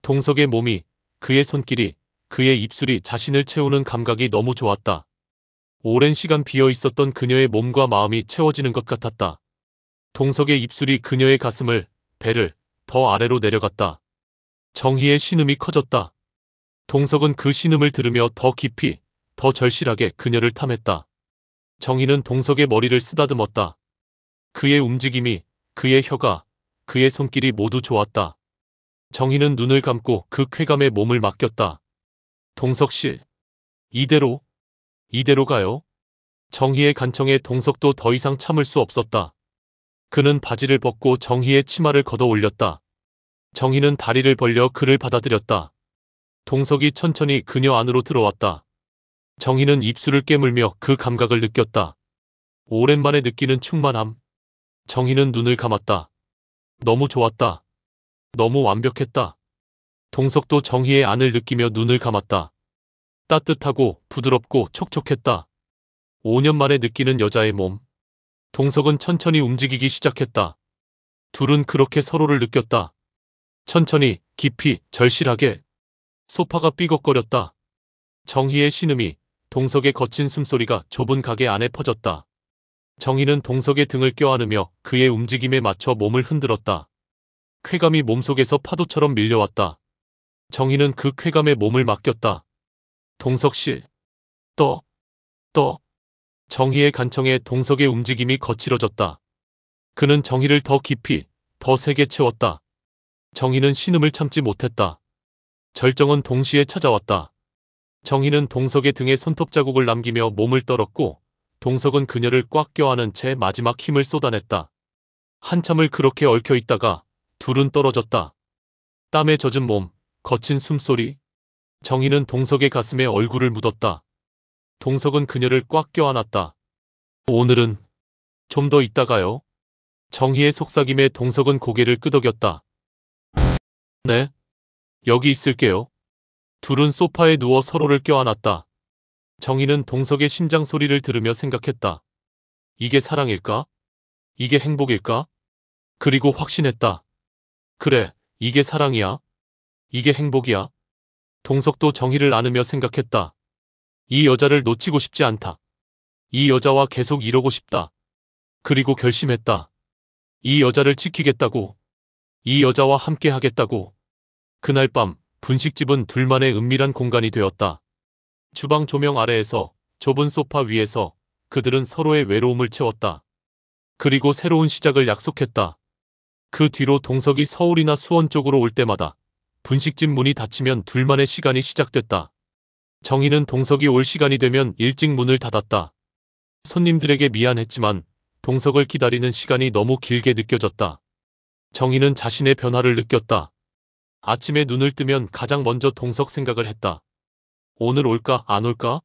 동석의 몸이, 그의 손길이, 그의 입술이 자신을 채우는 감각이 너무 좋았다. 오랜 시간 비어 있었던 그녀의 몸과 마음이 채워지는 것 같았다. 동석의 입술이 그녀의 가슴을, 배를 더 아래로 내려갔다. 정희의 신음이 커졌다. 동석은 그 신음을 들으며 더 깊이, 더 절실하게 그녀를 탐했다. 정희는 동석의 머리를 쓰다듬었다. 그의 움직임이, 그의 혀가, 그의 손길이 모두 좋았다. 정희는 눈을 감고 그 쾌감에 몸을 맡겼다. 동석 씨. 이대로 가요? 정희의 간청에 동석도 더 이상 참을 수 없었다. 그는 바지를 벗고 정희의 치마를 걷어 올렸다. 정희는 다리를 벌려 그를 받아들였다. 동석이 천천히 그녀 안으로 들어왔다. 정희는 입술을 깨물며 그 감각을 느꼈다. 오랜만에 느끼는 충만함. 정희는 눈을 감았다. 너무 좋았다. 너무 완벽했다. 동석도 정희의 안을 느끼며 눈을 감았다. 따뜻하고 부드럽고 촉촉했다. 5년 만에 느끼는 여자의 몸. 동석은 천천히 움직이기 시작했다. 둘은 그렇게 서로를 느꼈다. 천천히, 깊이, 절실하게. 소파가 삐걱거렸다. 정희의 신음이, 동석의 거친 숨소리가 좁은 가게 안에 퍼졌다. 정희는 동석의 등을 껴안으며 그의 움직임에 맞춰 몸을 흔들었다. 쾌감이 몸속에서 파도처럼 밀려왔다. 정희는 그 쾌감에 몸을 맡겼다. 동석 씨. 떠. 정희의 간청에 동석의 움직임이 거칠어졌다. 그는 정희를 더 깊이, 더 세게 채웠다. 정희는 신음을 참지 못했다. 절정은 동시에 찾아왔다. 정희는 동석의 등에 손톱 자국을 남기며 몸을 떨었고, 동석은 그녀를 꽉 껴안은 채 마지막 힘을 쏟아냈다. 한참을 그렇게 얽혀 있다가 둘은 떨어졌다. 땀에 젖은 몸, 거친 숨소리. 정희는 동석의 가슴에 얼굴을 묻었다. 동석은 그녀를 꽉 껴안았다. 오늘은 좀 더 있다가요. 정희의 속삭임에 동석은 고개를 끄덕였다. 네. 여기 있을게요. 둘은 소파에 누워 서로를 껴안았다. 정희는 동석의 심장 소리를 들으며 생각했다. 이게 사랑일까? 이게 행복일까? 그리고 확신했다. 그래, 이게 사랑이야. 이게 행복이야. 동석도 정희를 안으며 생각했다. 이 여자를 놓치고 싶지 않다. 이 여자와 계속 이러고 싶다. 그리고 결심했다. 이 여자를 지키겠다고. 이 여자와 함께 하겠다고. 그날 밤 분식집은 둘만의 은밀한 공간이 되었다. 주방 조명 아래에서, 좁은 소파 위에서 그들은 서로의 외로움을 채웠다. 그리고 새로운 시작을 약속했다. 그 뒤로 동석이 서울이나 수원 쪽으로 올 때마다 분식집 문이 닫히면 둘만의 시간이 시작됐다. 정희는 동석이 올 시간이 되면 일찍 문을 닫았다. 손님들에게 미안했지만 동석을 기다리는 시간이 너무 길게 느껴졌다. 정희는 자신의 변화를 느꼈다. 아침에 눈을 뜨면 가장 먼저 동석 생각을 했다. 오늘 올까 안 올까?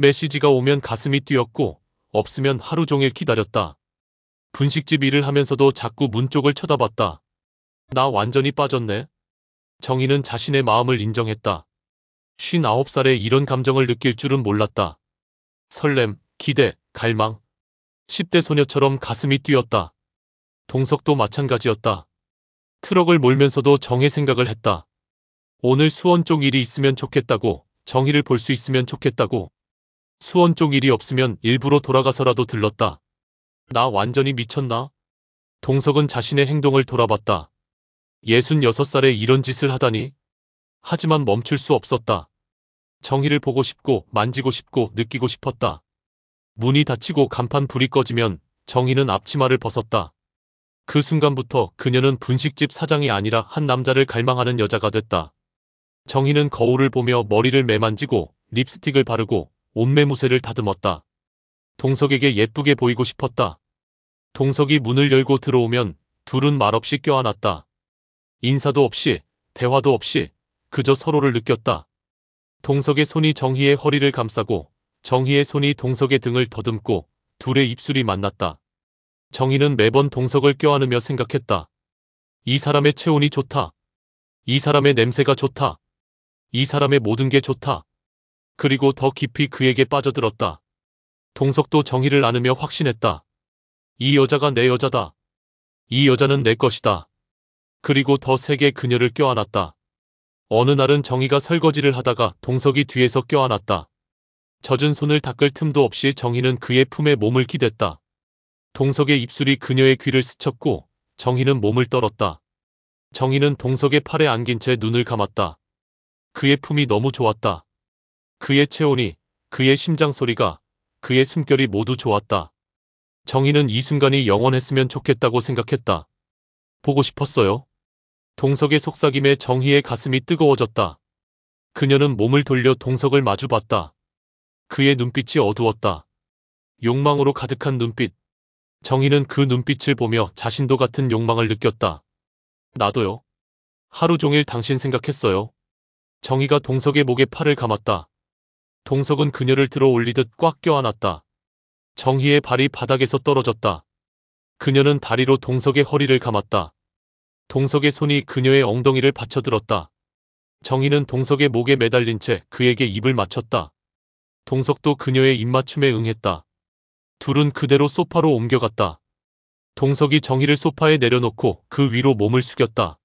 메시지가 오면 가슴이 뛰었고 없으면 하루 종일 기다렸다. 분식집 일을 하면서도 자꾸 문 쪽을 쳐다봤다. 나 완전히 빠졌네. 정희는 자신의 마음을 인정했다. 59살에 이런 감정을 느낄 줄은 몰랐다. 설렘, 기대, 갈망. 10대 소녀처럼 가슴이 뛰었다. 동석도 마찬가지였다. 트럭을 몰면서도 정의 생각을 했다. 오늘 수원 쪽 일이 있으면 좋겠다고, 정희를 볼 수 있으면 좋겠다고. 수원 쪽 일이 없으면 일부러 돌아가서라도 들렀다. 나 완전히 미쳤나? 동석은 자신의 행동을 돌아봤다. 66살에 이런 짓을 하다니. 하지만 멈출 수 없었다. 정희를 보고 싶고 만지고 싶고 느끼고 싶었다. 문이 닫히고 간판 불이 꺼지면 정희는 앞치마를 벗었다. 그 순간부터 그녀는 분식집 사장이 아니라 한 남자를 갈망하는 여자가 됐다. 정희는 거울을 보며 머리를 매만지고 립스틱을 바르고 옷매무새를 다듬었다. 동석에게 예쁘게 보이고 싶었다. 동석이 문을 열고 들어오면 둘은 말없이 껴안았다. 인사도 없이, 대화도 없이 그저 서로를 느꼈다. 동석의 손이 정희의 허리를 감싸고 정희의 손이 동석의 등을 더듬고 둘의 입술이 만났다. 정희는 매번 동석을 껴안으며 생각했다. 이 사람의 체온이 좋다. 이 사람의 냄새가 좋다. 이 사람의 모든 게 좋다. 그리고 더 깊이 그에게 빠져들었다. 동석도 정희를 안으며 확신했다. 이 여자가 내 여자다. 이 여자는 내 것이다. 그리고 더 세게 그녀를 껴안았다. 어느 날은 정희가 설거지를 하다가 동석이 뒤에서 껴안았다. 젖은 손을 닦을 틈도 없이 정희는 그의 품에 몸을 기댔다. 동석의 입술이 그녀의 귀를 스쳤고 정희는 몸을 떨었다. 정희는 동석의 팔에 안긴 채 눈을 감았다. 그의 품이 너무 좋았다. 그의 체온이, 그의 심장 소리가, 그의 숨결이 모두 좋았다. 정희는 이 순간이 영원했으면 좋겠다고 생각했다. 보고 싶었어요. 동석의 속삭임에 정희의 가슴이 뜨거워졌다. 그녀는 몸을 돌려 동석을 마주봤다. 그의 눈빛이 어두웠다. 욕망으로 가득한 눈빛. 정희는 그 눈빛을 보며 자신도 같은 욕망을 느꼈다. 나도요. 하루 종일 당신 생각했어요. 정희가 동석의 목에 팔을 감았다. 동석은 그녀를 들어 올리듯 꽉 껴안았다. 정희의 발이 바닥에서 떨어졌다. 그녀는 다리로 동석의 허리를 감았다. 동석의 손이 그녀의 엉덩이를 받쳐들었다. 정희는 동석의 목에 매달린 채 그에게 입을 맞췄다. 동석도 그녀의 입맞춤에 응했다. 둘은 그대로 소파로 옮겨갔다. 동석이 정희를 소파에 내려놓고 그 위로 몸을 숙였다.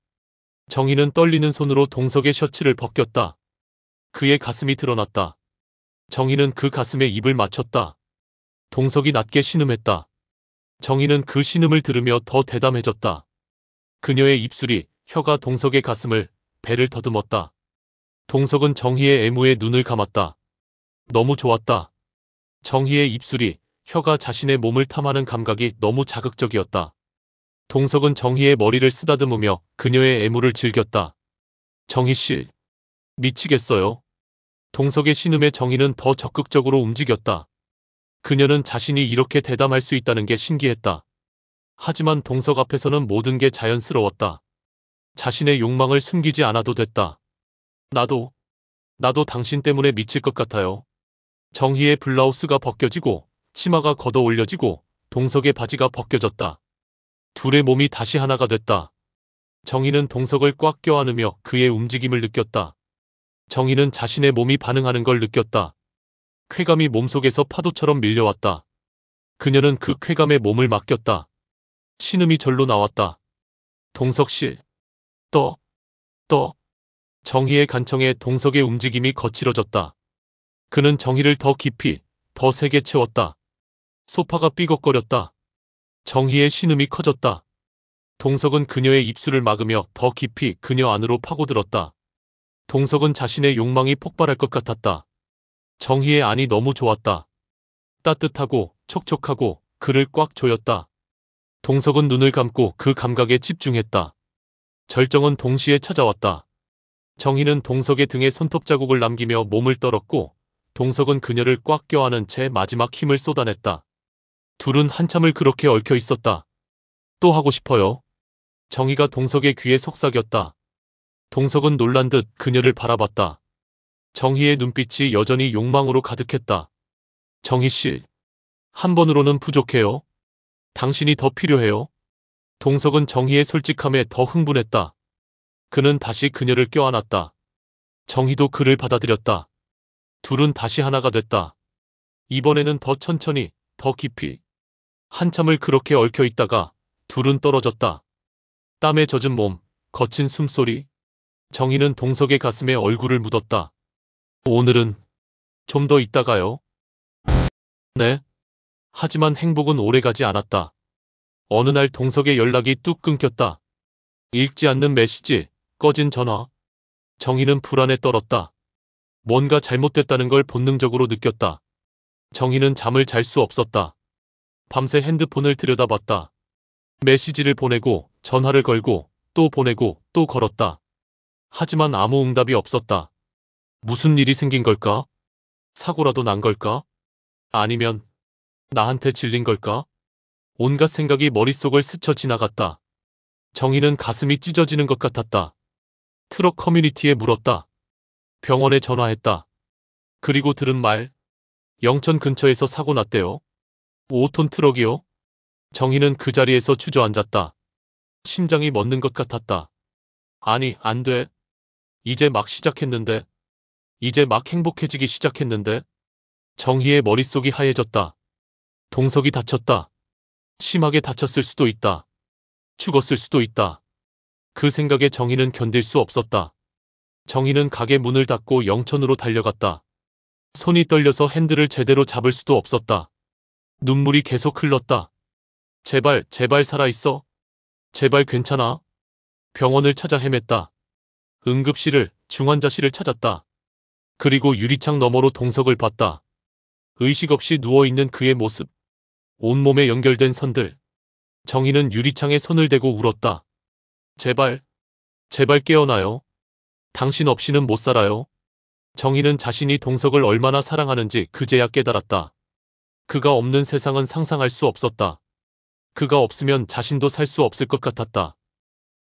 정희는 떨리는 손으로 동석의 셔츠를 벗겼다. 그의 가슴이 드러났다. 정희는 그 가슴에 입을 맞췄다. 동석이 낮게 신음했다. 정희는 그 신음을 들으며 더 대담해졌다. 그녀의 입술이, 혀가 동석의 가슴을, 배를 더듬었다. 동석은 정희의 애무에 눈을 감았다. 너무 좋았다. 정희의 입술이, 혀가 자신의 몸을 탐하는 감각이 너무 자극적이었다. 동석은 정희의 머리를 쓰다듬으며 그녀의 애무를 즐겼다. 정희씨, 미치겠어요. 동석의 신음에 정희는 더 적극적으로 움직였다. 그녀는 자신이 이렇게 대담할 수 있다는 게 신기했다. 하지만 동석 앞에서는 모든 게 자연스러웠다. 자신의 욕망을 숨기지 않아도 됐다. 나도 당신 때문에 미칠 것 같아요. 정희의 블라우스가 벗겨지고 치마가 걷어 올려지고 동석의 바지가 벗겨졌다. 둘의 몸이 다시 하나가 됐다. 정희는 동석을 꽉 껴안으며 그의 움직임을 느꼈다. 정희는 자신의 몸이 반응하는 걸 느꼈다. 쾌감이 몸속에서 파도처럼 밀려왔다. 그녀는 그 쾌감에 몸을 맡겼다. 신음이 절로 나왔다. 동석씨, 떠. 정희의 간청에 동석의 움직임이 거칠어졌다. 그는 정희를 더 깊이, 더 세게 채웠다. 소파가 삐걱거렸다. 정희의 신음이 커졌다. 동석은 그녀의 입술을 막으며 더 깊이 그녀 안으로 파고들었다. 동석은 자신의 욕망이 폭발할 것 같았다. 정희의 안이 너무 좋았다. 따뜻하고 촉촉하고 그를 꽉 조였다. 동석은 눈을 감고 그 감각에 집중했다. 절정은 동시에 찾아왔다. 정희는 동석의 등에 손톱 자국을 남기며 몸을 떨었고 동석은 그녀를 꽉 껴안은 채 마지막 힘을 쏟아냈다. 둘은 한참을 그렇게 얽혀 있었다. 또 하고 싶어요. 정희가 동석의 귀에 속삭였다. 동석은 놀란 듯 그녀를 바라봤다. 정희의 눈빛이 여전히 욕망으로 가득했다. 정희씨, 한 번으로는 부족해요. 당신이 더 필요해요. 동석은 정희의 솔직함에 더 흥분했다. 그는 다시 그녀를 껴안았다. 정희도 그를 받아들였다. 둘은 다시 하나가 됐다. 이번에는 더 천천히, 더 깊이. 한참을 그렇게 얽혀 있다가 둘은 떨어졌다. 땀에 젖은 몸, 거친 숨소리. 정희는 동석의 가슴에 얼굴을 묻었다. 오늘은 좀 더 있다가요. 네. 하지만 행복은 오래가지 않았다. 어느 날 동석의 연락이 뚝 끊겼다. 읽지 않는 메시지, 꺼진 전화. 정희는 불안에 떨었다. 뭔가 잘못됐다는 걸 본능적으로 느꼈다. 정희는 잠을 잘 수 없었다. 밤새 핸드폰을 들여다봤다. 메시지를 보내고 전화를 걸고 또 보내고 또 걸었다. 하지만 아무 응답이 없었다. 무슨 일이 생긴 걸까? 사고라도 난 걸까? 아니면 나한테 질린 걸까? 온갖 생각이 머릿속을 스쳐 지나갔다. 정희는 가슴이 찢어지는 것 같았다. 트럭 커뮤니티에 물었다. 병원에 전화했다. 그리고 들은 말. 영천 근처에서 사고 났대요. 5톤 트럭이요? 정희는 그 자리에서 주저앉았다. 심장이 멎는 것 같았다. 아니, 안 돼. 이제 막 시작했는데. 이제 막 행복해지기 시작했는데. 정희의 머릿속이 하얘졌다. 동석이 다쳤다. 심하게 다쳤을 수도 있다. 죽었을 수도 있다. 그 생각에 정희는 견딜 수 없었다. 정희는 가게 문을 닫고 영천으로 달려갔다. 손이 떨려서 핸들을 제대로 잡을 수도 없었다. 눈물이 계속 흘렀다. 제발, 제발 살아있어. 제발 괜찮아. 병원을 찾아 헤맸다. 응급실을, 중환자실을 찾았다. 그리고 유리창 너머로 동석을 봤다. 의식 없이 누워있는 그의 모습. 온몸에 연결된 선들. 정희는 유리창에 손을 대고 울었다. 제발, 제발 깨어나요. 당신 없이는 못 살아요. 정희는 자신이 동석을 얼마나 사랑하는지 그제야 깨달았다. 그가 없는 세상은 상상할 수 없었다. 그가 없으면 자신도 살 수 없을 것 같았다.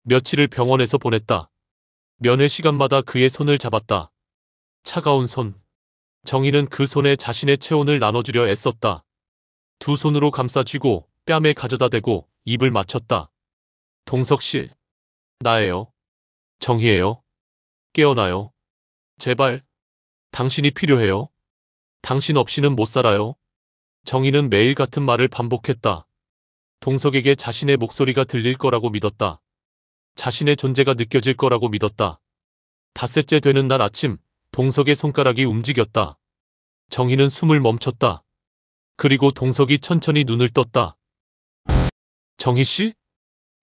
며칠을 병원에서 보냈다. 면회 시간마다 그의 손을 잡았다. 차가운 손. 정희는 그 손에 자신의 체온을 나눠주려 애썼다. 두 손으로 감싸쥐고 뺨에 가져다 대고 입을 맞췄다. 동석 씨. 나예요. 정희예요. 깨어나요. 제발. 당신이 필요해요. 당신 없이는 못 살아요. 정희는 매일 같은 말을 반복했다. 동석에게 자신의 목소리가 들릴 거라고 믿었다. 자신의 존재가 느껴질 거라고 믿었다. 닷새째 되는 날 아침, 동석의 손가락이 움직였다. 정희는 숨을 멈췄다. 그리고 동석이 천천히 눈을 떴다. 정희 씨?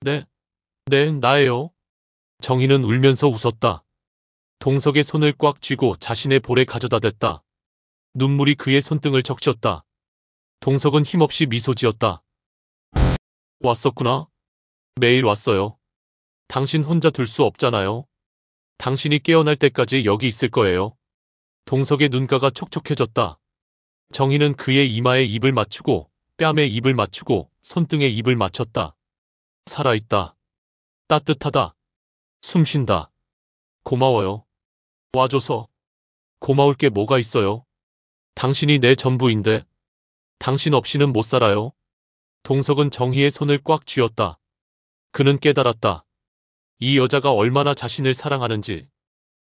네, 나예요. 정희는 울면서 웃었다. 동석의 손을 꽉 쥐고 자신의 볼에 가져다 댔다. 눈물이 그의 손등을 적셨다. 동석은 힘없이 미소 지었다. 왔었구나. 매일 왔어요. 당신 혼자 둘 수 없잖아요. 당신이 깨어날 때까지 여기 있을 거예요. 동석의 눈가가 촉촉해졌다. 정희는 그의 이마에 입을 맞추고 뺨에 입을 맞추고 손등에 입을 맞췄다. 살아있다. 따뜻하다. 숨쉰다. 고마워요. 와줘서. 고마울 게 뭐가 있어요. 당신이 내 전부인데. 당신 없이는 못 살아요. 동석은 정희의 손을 꽉 쥐었다. 그는 깨달았다. 이 여자가 얼마나 자신을 사랑하는지.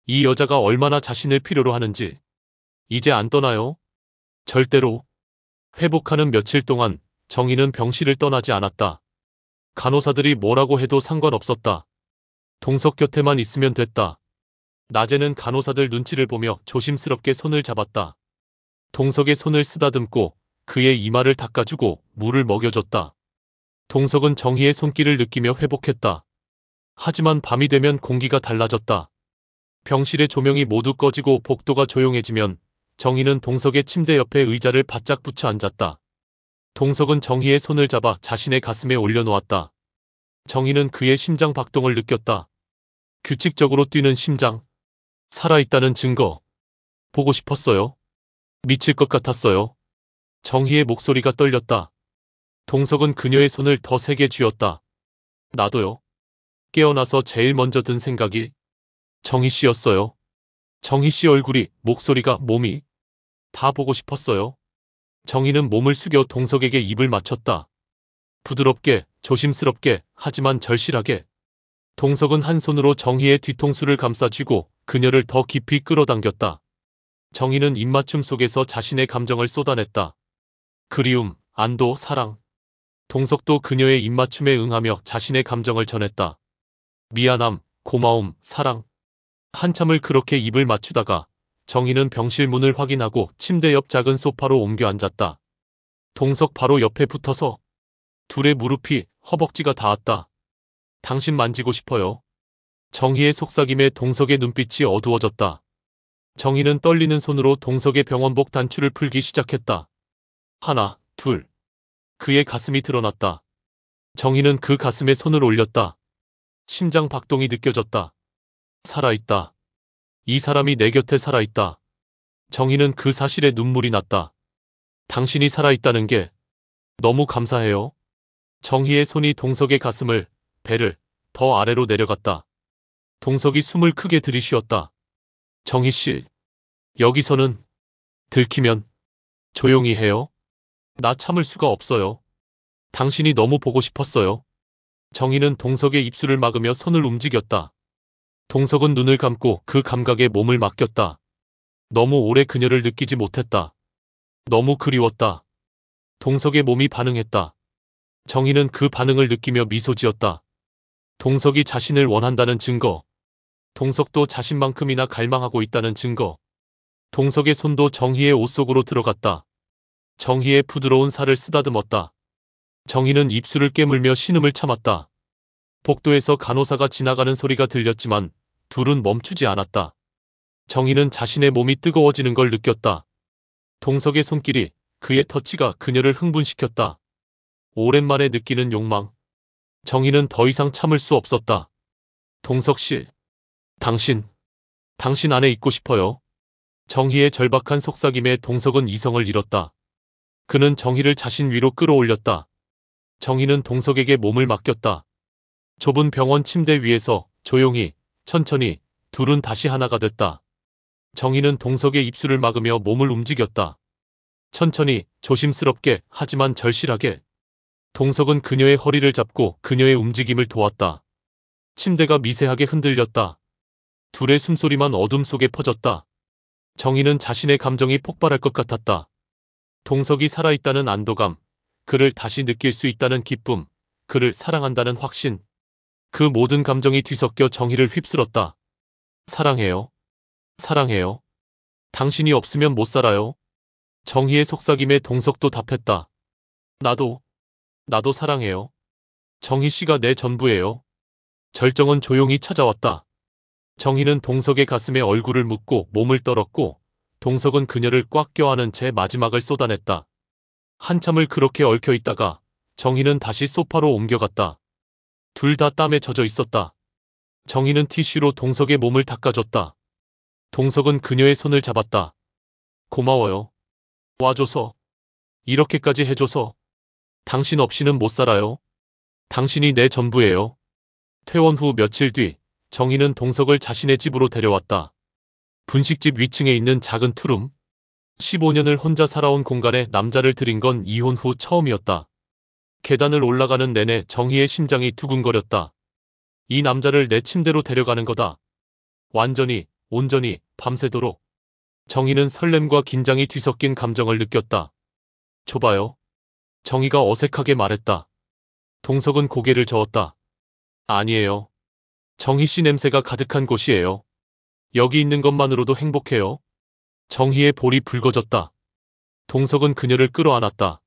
이 여자가 얼마나 자신을 필요로 하는지. 이제 안 떠나요. 절대로. 회복하는 며칠 동안 정희는 병실을 떠나지 않았다. 간호사들이 뭐라고 해도 상관없었다. 동석 곁에만 있으면 됐다. 낮에는 간호사들 눈치를 보며 조심스럽게 손을 잡았다. 동석의 손을 쓰다듬고 그의 이마를 닦아주고 물을 먹여줬다. 동석은 정희의 손길을 느끼며 회복했다. 하지만 밤이 되면 공기가 달라졌다. 병실의 조명이 모두 꺼지고 복도가 조용해지면 정희는 동석의 침대 옆에 의자를 바짝 붙여 앉았다. 동석은 정희의 손을 잡아 자신의 가슴에 올려놓았다. 정희는 그의 심장 박동을 느꼈다. 규칙적으로 뛰는 심장. 살아있다는 증거. 보고 싶었어요. 미칠 것 같았어요. 정희의 목소리가 떨렸다. 동석은 그녀의 손을 더 세게 쥐었다. 나도요. 깨어나서 제일 먼저 든 생각이 정희 씨였어요. 정희 씨 얼굴이, 목소리가, 몸이 다 보고 싶었어요. 정희는 몸을 숙여 동석에게 입을 맞췄다. 부드럽게, 조심스럽게, 하지만 절실하게. 동석은 한 손으로 정희의 뒤통수를 감싸쥐고 그녀를 더 깊이 끌어당겼다. 정희는 입맞춤 속에서 자신의 감정을 쏟아냈다. 그리움, 안도, 사랑. 동석도 그녀의 입맞춤에 응하며 자신의 감정을 전했다. 미안함, 고마움, 사랑. 한참을 그렇게 입을 맞추다가 정희는 병실 문을 확인하고 침대 옆 작은 소파로 옮겨 앉았다. 동석 바로 옆에 붙어서 둘의 무릎이 허벅지가 닿았다. 당신 만지고 싶어요. 정희의 속삭임에 동석의 눈빛이 어두워졌다. 정희는 떨리는 손으로 동석의 병원복 단추를 풀기 시작했다. 하나, 둘. 그의 가슴이 드러났다. 정희는 그 가슴에 손을 올렸다. 심장 박동이 느껴졌다. 살아있다. 이 사람이 내 곁에 살아있다. 정희는 그 사실에 눈물이 났다. 당신이 살아있다는 게 너무 감사해요. 정희의 손이 동석의 가슴을, 배를 더 아래로 내려갔다. 동석이 숨을 크게 들이쉬었다. 정희 씨, 여기서는 들키면 조용히 해요. 나 참을 수가 없어요. 당신이 너무 보고 싶었어요. 정희는 동석의 입술을 막으며 손을 움직였다. 동석은 눈을 감고 그 감각에 몸을 맡겼다. 너무 오래 그녀를 느끼지 못했다. 너무 그리웠다. 동석의 몸이 반응했다. 정희는 그 반응을 느끼며 미소 지었다. 동석이 자신을 원한다는 증거. 동석도 자신만큼이나 갈망하고 있다는 증거. 동석의 손도 정희의 옷 속으로 들어갔다. 정희의 부드러운 살을 쓰다듬었다. 정희는 입술을 깨물며 신음을 참았다. 복도에서 간호사가 지나가는 소리가 들렸지만 둘은 멈추지 않았다. 정희는 자신의 몸이 뜨거워지는 걸 느꼈다. 동석의 손길이, 그의 터치가 그녀를 흥분시켰다. 오랜만에 느끼는 욕망. 정희는 더 이상 참을 수 없었다. 동석 씨, 당신 안에 있고 싶어요. 정희의 절박한 속삭임에 동석은 이성을 잃었다. 그는 정희를 자신 위로 끌어올렸다. 정희는 동석에게 몸을 맡겼다. 좁은 병원 침대 위에서 조용히, 천천히 둘은 다시 하나가 됐다. 정희는 동석의 입술을 막으며 몸을 움직였다. 천천히, 조심스럽게, 하지만 절실하게. 동석은 그녀의 허리를 잡고 그녀의 움직임을 도왔다. 침대가 미세하게 흔들렸다. 둘의 숨소리만 어둠 속에 퍼졌다. 정희는 자신의 감정이 폭발할 것 같았다. 동석이 살아있다는 안도감, 그를 다시 느낄 수 있다는 기쁨, 그를 사랑한다는 확신. 그 모든 감정이 뒤섞여 정희를 휩쓸었다. 사랑해요. 사랑해요. 당신이 없으면 못 살아요. 정희의 속삭임에 동석도 답했다. 나도 사랑해요. 정희 씨가 내 전부예요. 절정은 조용히 찾아왔다. 정희는 동석의 가슴에 얼굴을 묻고 몸을 떨었고 동석은 그녀를 꽉 껴안은 채 마지막을 쏟아냈다. 한참을 그렇게 얽혀 있다가 정희는 다시 소파로 옮겨갔다. 둘 다 땀에 젖어 있었다. 정희는 티슈로 동석의 몸을 닦아줬다. 동석은 그녀의 손을 잡았다. 고마워요. 와줘서. 이렇게까지 해줘서. 당신 없이는 못 살아요. 당신이 내 전부예요. 퇴원 후 며칠 뒤 정희는 동석을 자신의 집으로 데려왔다. 분식집 위층에 있는 작은 투룸. 15년을 혼자 살아온 공간에 남자를 들인 건 이혼 후 처음이었다. 계단을 올라가는 내내 정희의 심장이 두근거렸다. 이 남자를 내 침대로 데려가는 거다. 완전히, 온전히, 밤새도록. 정희는 설렘과 긴장이 뒤섞인 감정을 느꼈다. 좁아요. 정희가 어색하게 말했다. 동석은 고개를 저었다. 아니에요. 정희 씨 냄새가 가득한 곳이에요. 여기 있는 것만으로도 행복해요. 정희의 볼이 붉어졌다. 동석은 그녀를 끌어안았다.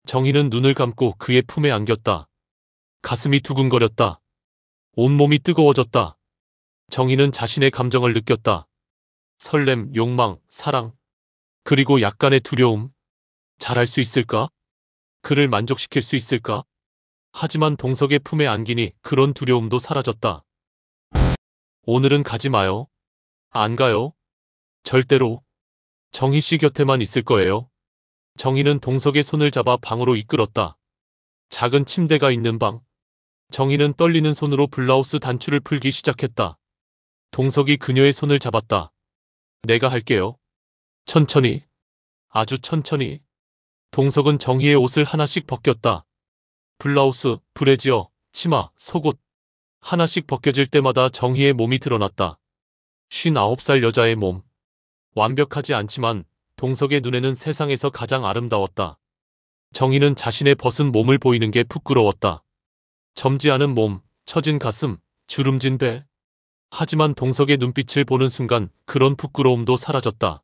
정희는 눈을 감고 그의 품에 안겼다. 가슴이 두근거렸다. 온몸이 뜨거워졌다. 정희는 자신의 감정을 느꼈다. 설렘, 욕망, 사랑, 그리고 약간의 두려움. 잘할 수 있을까? 그를 만족시킬 수 있을까? 하지만 동석의 품에 안기니 그런 두려움도 사라졌다. 오늘은 가지 마요. 안 가요. 절대로. 정희 씨 곁에만 있을 거예요. 정희는 동석의 손을 잡아 방으로 이끌었다. 작은 침대가 있는 방. 정희는 떨리는 손으로 블라우스 단추를 풀기 시작했다. 동석이 그녀의 손을 잡았다. 내가 할게요. 천천히. 아주 천천히. 동석은 정희의 옷을 하나씩 벗겼다. 블라우스, 브래지어, 치마, 속옷. 하나씩 벗겨질 때마다 정희의 몸이 드러났다. 59살 여자의 몸. 완벽하지 않지만 동석의 눈에는 세상에서 가장 아름다웠다. 정희는 자신의 벗은 몸을 보이는 게 부끄러웠다. 젊지 않은 몸, 처진 가슴, 주름진 배. 하지만 동석의 눈빛을 보는 순간 그런 부끄러움도 사라졌다.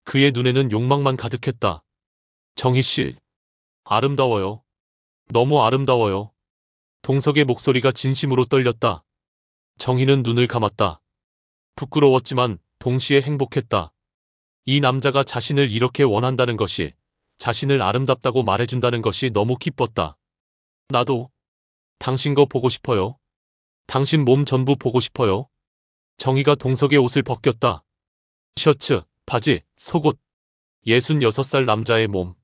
그의 눈에는 욕망만 가득했다. 정희 씨, 아름다워요. 너무 아름다워요. 동석의 목소리가 진심으로 떨렸다. 정희는 눈을 감았다. 부끄러웠지만 동시에 행복했다. 이 남자가 자신을 이렇게 원한다는 것이, 자신을 아름답다고 말해준다는 것이 너무 기뻤다. 나도 당신 거 보고 싶어요. 당신 몸 전부 보고 싶어요. 정희가 동석의 옷을 벗겼다. 셔츠, 바지, 속옷. 66살 남자의 몸.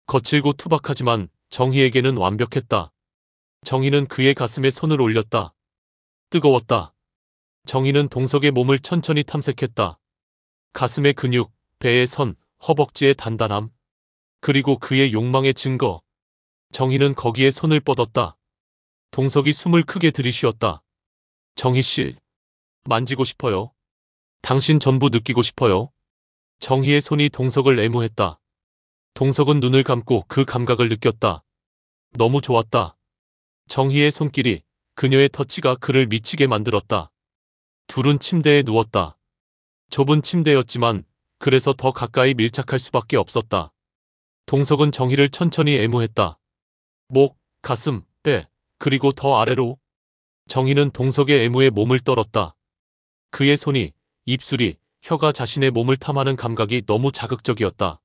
거칠고 투박하지만 정희에게는 완벽했다. 정희는 그의 가슴에 손을 올렸다. 뜨거웠다. 정희는 동석의 몸을 천천히 탐색했다. 가슴의 근육, 배의 선, 허벅지의 단단함. 그리고 그의 욕망의 증거. 정희는 거기에 손을 뻗었다. 동석이 숨을 크게 들이쉬었다. 정희 씨, 만지고 싶어요. 당신 전부 느끼고 싶어요. 정희의 손이 동석을 애무했다. 동석은 눈을 감고 그 감각을 느꼈다. 너무 좋았다. 정희의 손길이, 그녀의 터치가 그를 미치게 만들었다. 둘은 침대에 누웠다. 좁은 침대였지만 그래서 더 가까이 밀착할 수밖에 없었다. 동석은 정희를 천천히 애무했다. 목, 가슴, 배, 그리고 더 아래로. 정희는 동석의 애무에 몸을 떨었다. 그의 손이, 입술이, 혀가 자신의 몸을 탐하는 감각이 너무 자극적이었다.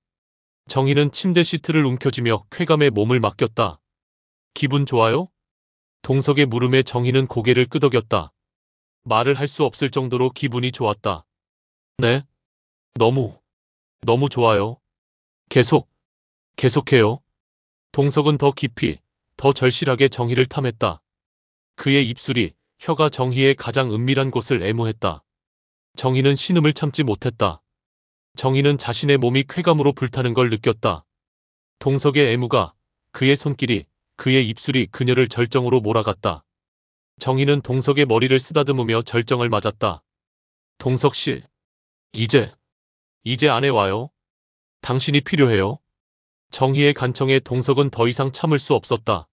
정희는 침대 시트를 움켜쥐며 쾌감에 몸을 맡겼다. 기분 좋아요? 동석의 물음에 정희는 고개를 끄덕였다. 말을 할 수 없을 정도로 기분이 좋았다. 네? 너무 좋아요. 계속해요. 동석은 더 깊이, 더 절실하게 정희를 탐했다. 그의 입술이, 혀가 정희의 가장 은밀한 곳을 애무했다. 정희는 신음을 참지 못했다. 정희는 자신의 몸이 쾌감으로 불타는 걸 느꼈다. 동석의 애무가, 그의 손길이, 그의 입술이 그녀를 절정으로 몰아갔다. 정희는 동석의 머리를 쓰다듬으며 절정을 맞았다. 동석 씨, 이제 안에 와요. 당신이 필요해요. 정희의 간청에 동석은 더 이상 참을 수 없었다.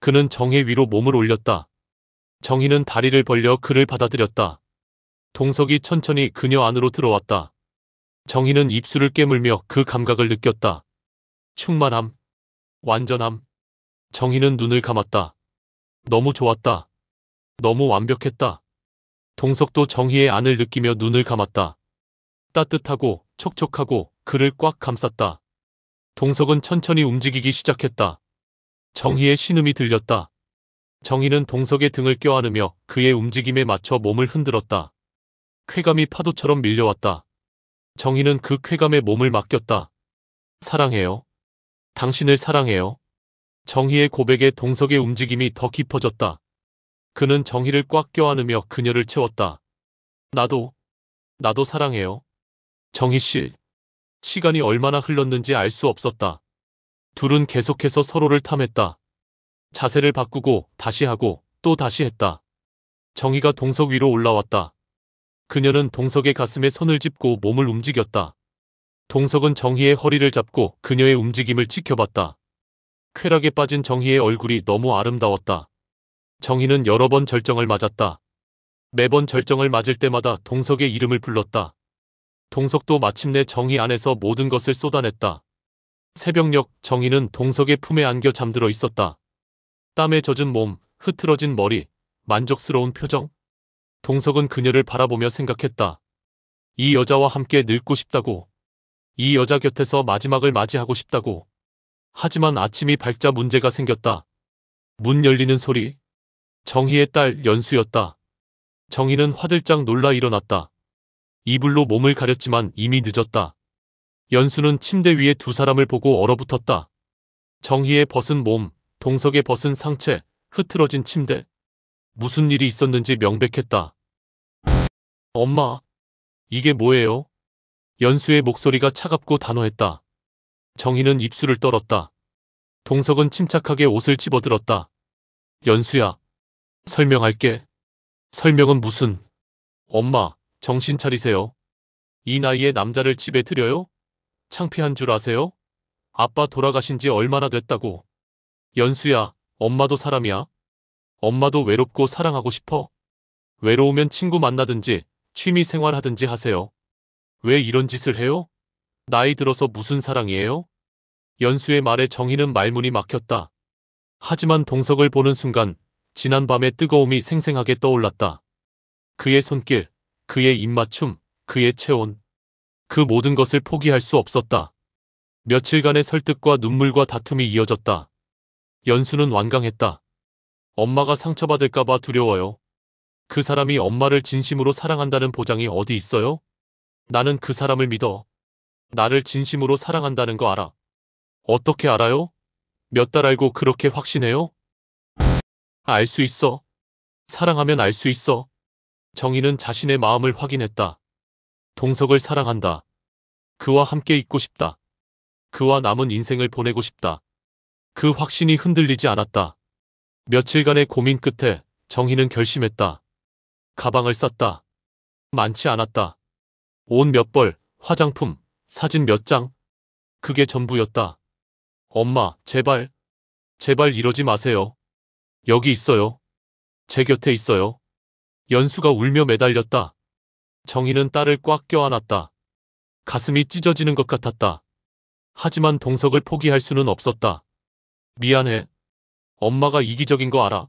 그는 정희 위로 몸을 올렸다. 정희는 다리를 벌려 그를 받아들였다. 동석이 천천히 그녀 안으로 들어왔다. 정희는 입술을 깨물며 그 감각을 느꼈다. 충만함, 완전함. 정희는 눈을 감았다. 너무 좋았다. 너무 완벽했다. 동석도 정희의 안을 느끼며 눈을 감았다. 따뜻하고 촉촉하고 그를 꽉 감쌌다. 동석은 천천히 움직이기 시작했다. 정희의 신음이 들렸다. 정희는 동석의 등을 껴안으며 그의 움직임에 맞춰 몸을 흔들었다. 쾌감이 파도처럼 밀려왔다. 정희는 그 쾌감에 몸을 맡겼다. 사랑해요. 당신을 사랑해요. 정희의 고백에 동석의 움직임이 더 깊어졌다. 그는 정희를 꽉 껴안으며 그녀를 채웠다. 나도 사랑해요. 정희 씨. 시간이 얼마나 흘렀는지 알 수 없었다. 둘은 계속해서 서로를 탐했다. 자세를 바꾸고 다시 하고 또 다시 했다. 정희가 동석 위로 올라왔다. 그녀는 동석의 가슴에 손을 짚고 몸을 움직였다. 동석은 정희의 허리를 잡고 그녀의 움직임을 지켜봤다. 쾌락에 빠진 정희의 얼굴이 너무 아름다웠다. 정희는 여러 번 절정을 맞았다. 매번 절정을 맞을 때마다 동석의 이름을 불렀다. 동석도 마침내 정희 안에서 모든 것을 쏟아냈다. 새벽녘 정희는 동석의 품에 안겨 잠들어 있었다. 땀에 젖은 몸, 흐트러진 머리, 만족스러운 표정. 동석은 그녀를 바라보며 생각했다. 이 여자와 함께 늙고 싶다고. 이 여자 곁에서 마지막을 맞이하고 싶다고. 하지만 아침이 밝자 문제가 생겼다. 문 열리는 소리. 정희의 딸 연수였다. 정희는 화들짝 놀라 일어났다. 이불로 몸을 가렸지만 이미 늦었다. 연수는 침대 위에 두 사람을 보고 얼어붙었다. 정희의 벗은 몸, 동석의 벗은 상체, 흐트러진 침대. 무슨 일이 있었는지 명백했다. 엄마, 이게 뭐예요? 연수의 목소리가 차갑고 단호했다. 정희는 입술을 떨었다. 동석은 침착하게 옷을 집어들었다. 연수야. 설명할게. 설명은 무슨. 엄마, 정신 차리세요. 이 나이에 남자를 집에 들여요? 창피한 줄 아세요? 아빠 돌아가신 지 얼마나 됐다고. 연수야, 엄마도 사람이야. 엄마도 외롭고 사랑하고 싶어. 외로우면 친구 만나든지 취미 생활하든지 하세요. 왜 이런 짓을 해요? 나이 들어서 무슨 사랑이에요? 연수의 말에 정희는 말문이 막혔다. 하지만 동석을 보는 순간 지난밤의 뜨거움이 생생하게 떠올랐다. 그의 손길, 그의 입맞춤, 그의 체온. 그 모든 것을 포기할 수 없었다. 며칠간의 설득과 눈물과 다툼이 이어졌다. 연수는 완강했다. 엄마가 상처받을까봐 두려워요. 그 사람이 엄마를 진심으로 사랑한다는 보장이 어디 있어요? 나는 그 사람을 믿어. 나를 진심으로 사랑한다는 거 알아. 어떻게 알아요? 몇 달 알고 그렇게 확신해요? 알 수 있어. 사랑하면 알 수 있어. 정희는 자신의 마음을 확인했다. 동석을 사랑한다. 그와 함께 있고 싶다. 그와 남은 인생을 보내고 싶다. 그 확신이 흔들리지 않았다. 며칠간의 고민 끝에 정희는 결심했다. 가방을 쌌다. 많지 않았다. 옷 몇 벌, 화장품, 사진 몇 장. 그게 전부였다. 엄마, 제발, 제발 이러지 마세요. 여기 있어요. 제 곁에 있어요. 연수가 울며 매달렸다. 정희는 딸을 꽉 껴안았다. 가슴이 찢어지는 것 같았다. 하지만 동석을 포기할 수는 없었다. 미안해. 엄마가 이기적인 거 알아.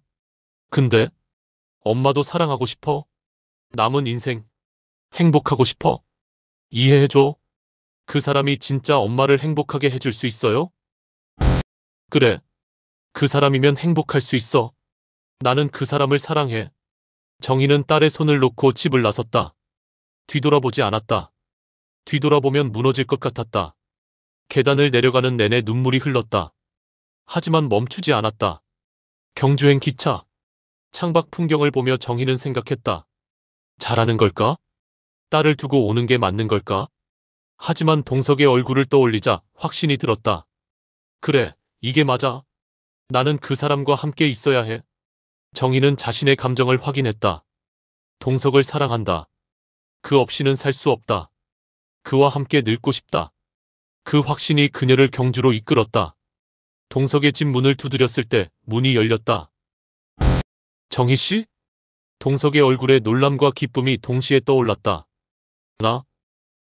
근데 엄마도 사랑하고 싶어. 남은 인생 행복하고 싶어. 이해해줘. 그 사람이 진짜 엄마를 행복하게 해줄 수 있어요? 그래. 그 사람이면 행복할 수 있어. 나는 그 사람을 사랑해. 정희는 딸의 손을 놓고 집을 나섰다. 뒤돌아보지 않았다. 뒤돌아보면 무너질 것 같았다. 계단을 내려가는 내내 눈물이 흘렀다. 하지만 멈추지 않았다. 경주행 기차. 창밖 풍경을 보며 정희는 생각했다. 잘하는 걸까? 딸을 두고 오는 게 맞는 걸까? 하지만 동석의 얼굴을 떠올리자 확신이 들었다. 그래, 이게 맞아. 나는 그 사람과 함께 있어야 해. 정희는 자신의 감정을 확인했다. 동석을 사랑한다. 그 없이는 살 수 없다. 그와 함께 늙고 싶다. 그 확신이 그녀를 경주로 이끌었다. 동석의 집 문을 두드렸을 때 문이 열렸다. 정희 씨? 동석의 얼굴에 놀람과 기쁨이 동시에 떠올랐다. 나?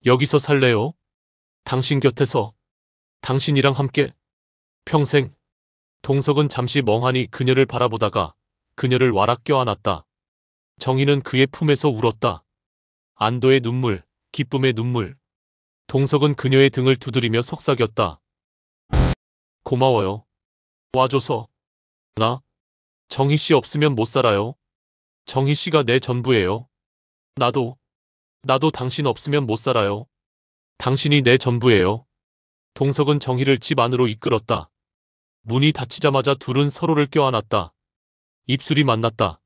여기서 살래요? 당신 곁에서. 당신이랑 함께. 평생. 동석은 잠시 멍하니 그녀를 바라보다가 그녀를 와락 껴안았다. 정희는 그의 품에서 울었다. 안도의 눈물, 기쁨의 눈물. 동석은 그녀의 등을 두드리며 속삭였다. 고마워요. 와줘서. 나? 정희 씨 없으면 못 살아요. 정희 씨가 내 전부예요. 나도 당신 없으면 못 살아요. 당신이 내 전부예요. 동석은 정희를 집 안으로 이끌었다. 문이 닫히자마자 둘은 서로를 껴안았다. 입술이 만났다.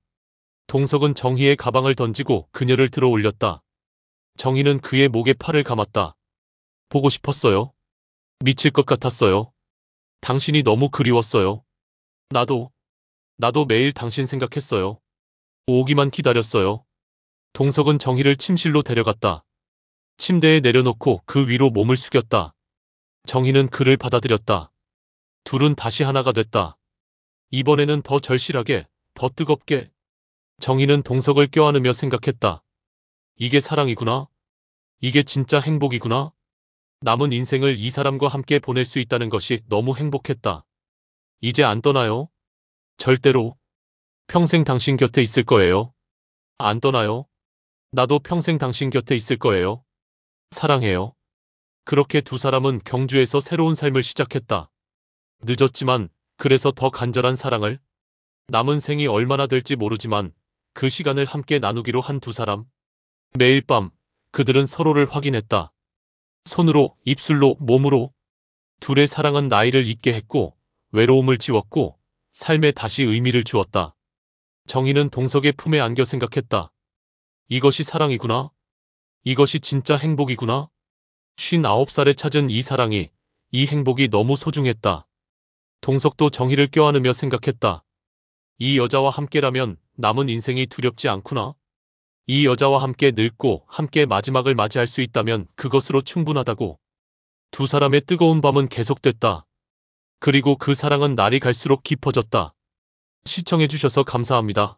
동석은 정희의 가방을 던지고 그녀를 들어 올렸다. 정희는 그의 목에 팔을 감았다. 보고 싶었어요. 미칠 것 같았어요. 당신이 너무 그리웠어요. 나도 매일 당신 생각했어요. 오기만 기다렸어요. 동석은 정희를 침실로 데려갔다. 침대에 내려놓고 그 위로 몸을 숙였다. 정희는 그를 받아들였다. 둘은 다시 하나가 됐다. 이번에는 더 절실하게, 더 뜨겁게. 정희는 동석을 껴안으며 생각했다. 이게 사랑이구나. 이게 진짜 행복이구나. 남은 인생을 이 사람과 함께 보낼 수 있다는 것이 너무 행복했다. 이제 안 떠나요? 절대로. 평생 당신 곁에 있을 거예요. 안 떠나요. 나도 평생 당신 곁에 있을 거예요. 사랑해요. 그렇게 두 사람은 경주에서 새로운 삶을 시작했다. 늦었지만 그래서 더 간절한 사랑을. 남은 생이 얼마나 될지 모르지만 그 시간을 함께 나누기로 한 두 사람. 매일 밤 그들은 서로를 확인했다. 손으로, 입술로, 몸으로. 둘의 사랑은 나이를 잊게 했고 외로움을 지웠고 삶에 다시 의미를 주었다. 정희는 동석의 품에 안겨 생각했다. 이것이 사랑이구나. 이것이 진짜 행복이구나. 59살에 찾은 이 사랑이 이 행복이 너무 소중했다. 동석도 정희를 껴안으며 생각했다. 이 여자와 함께라면 남은 인생이 두렵지 않구나. 이 여자와 함께 늙고 함께 마지막을 맞이할 수 있다면 그것으로 충분하다고. 두 사람의 뜨거운 밤은 계속됐다. 그리고 그 사랑은 날이 갈수록 깊어졌다. 시청해주셔서 감사합니다.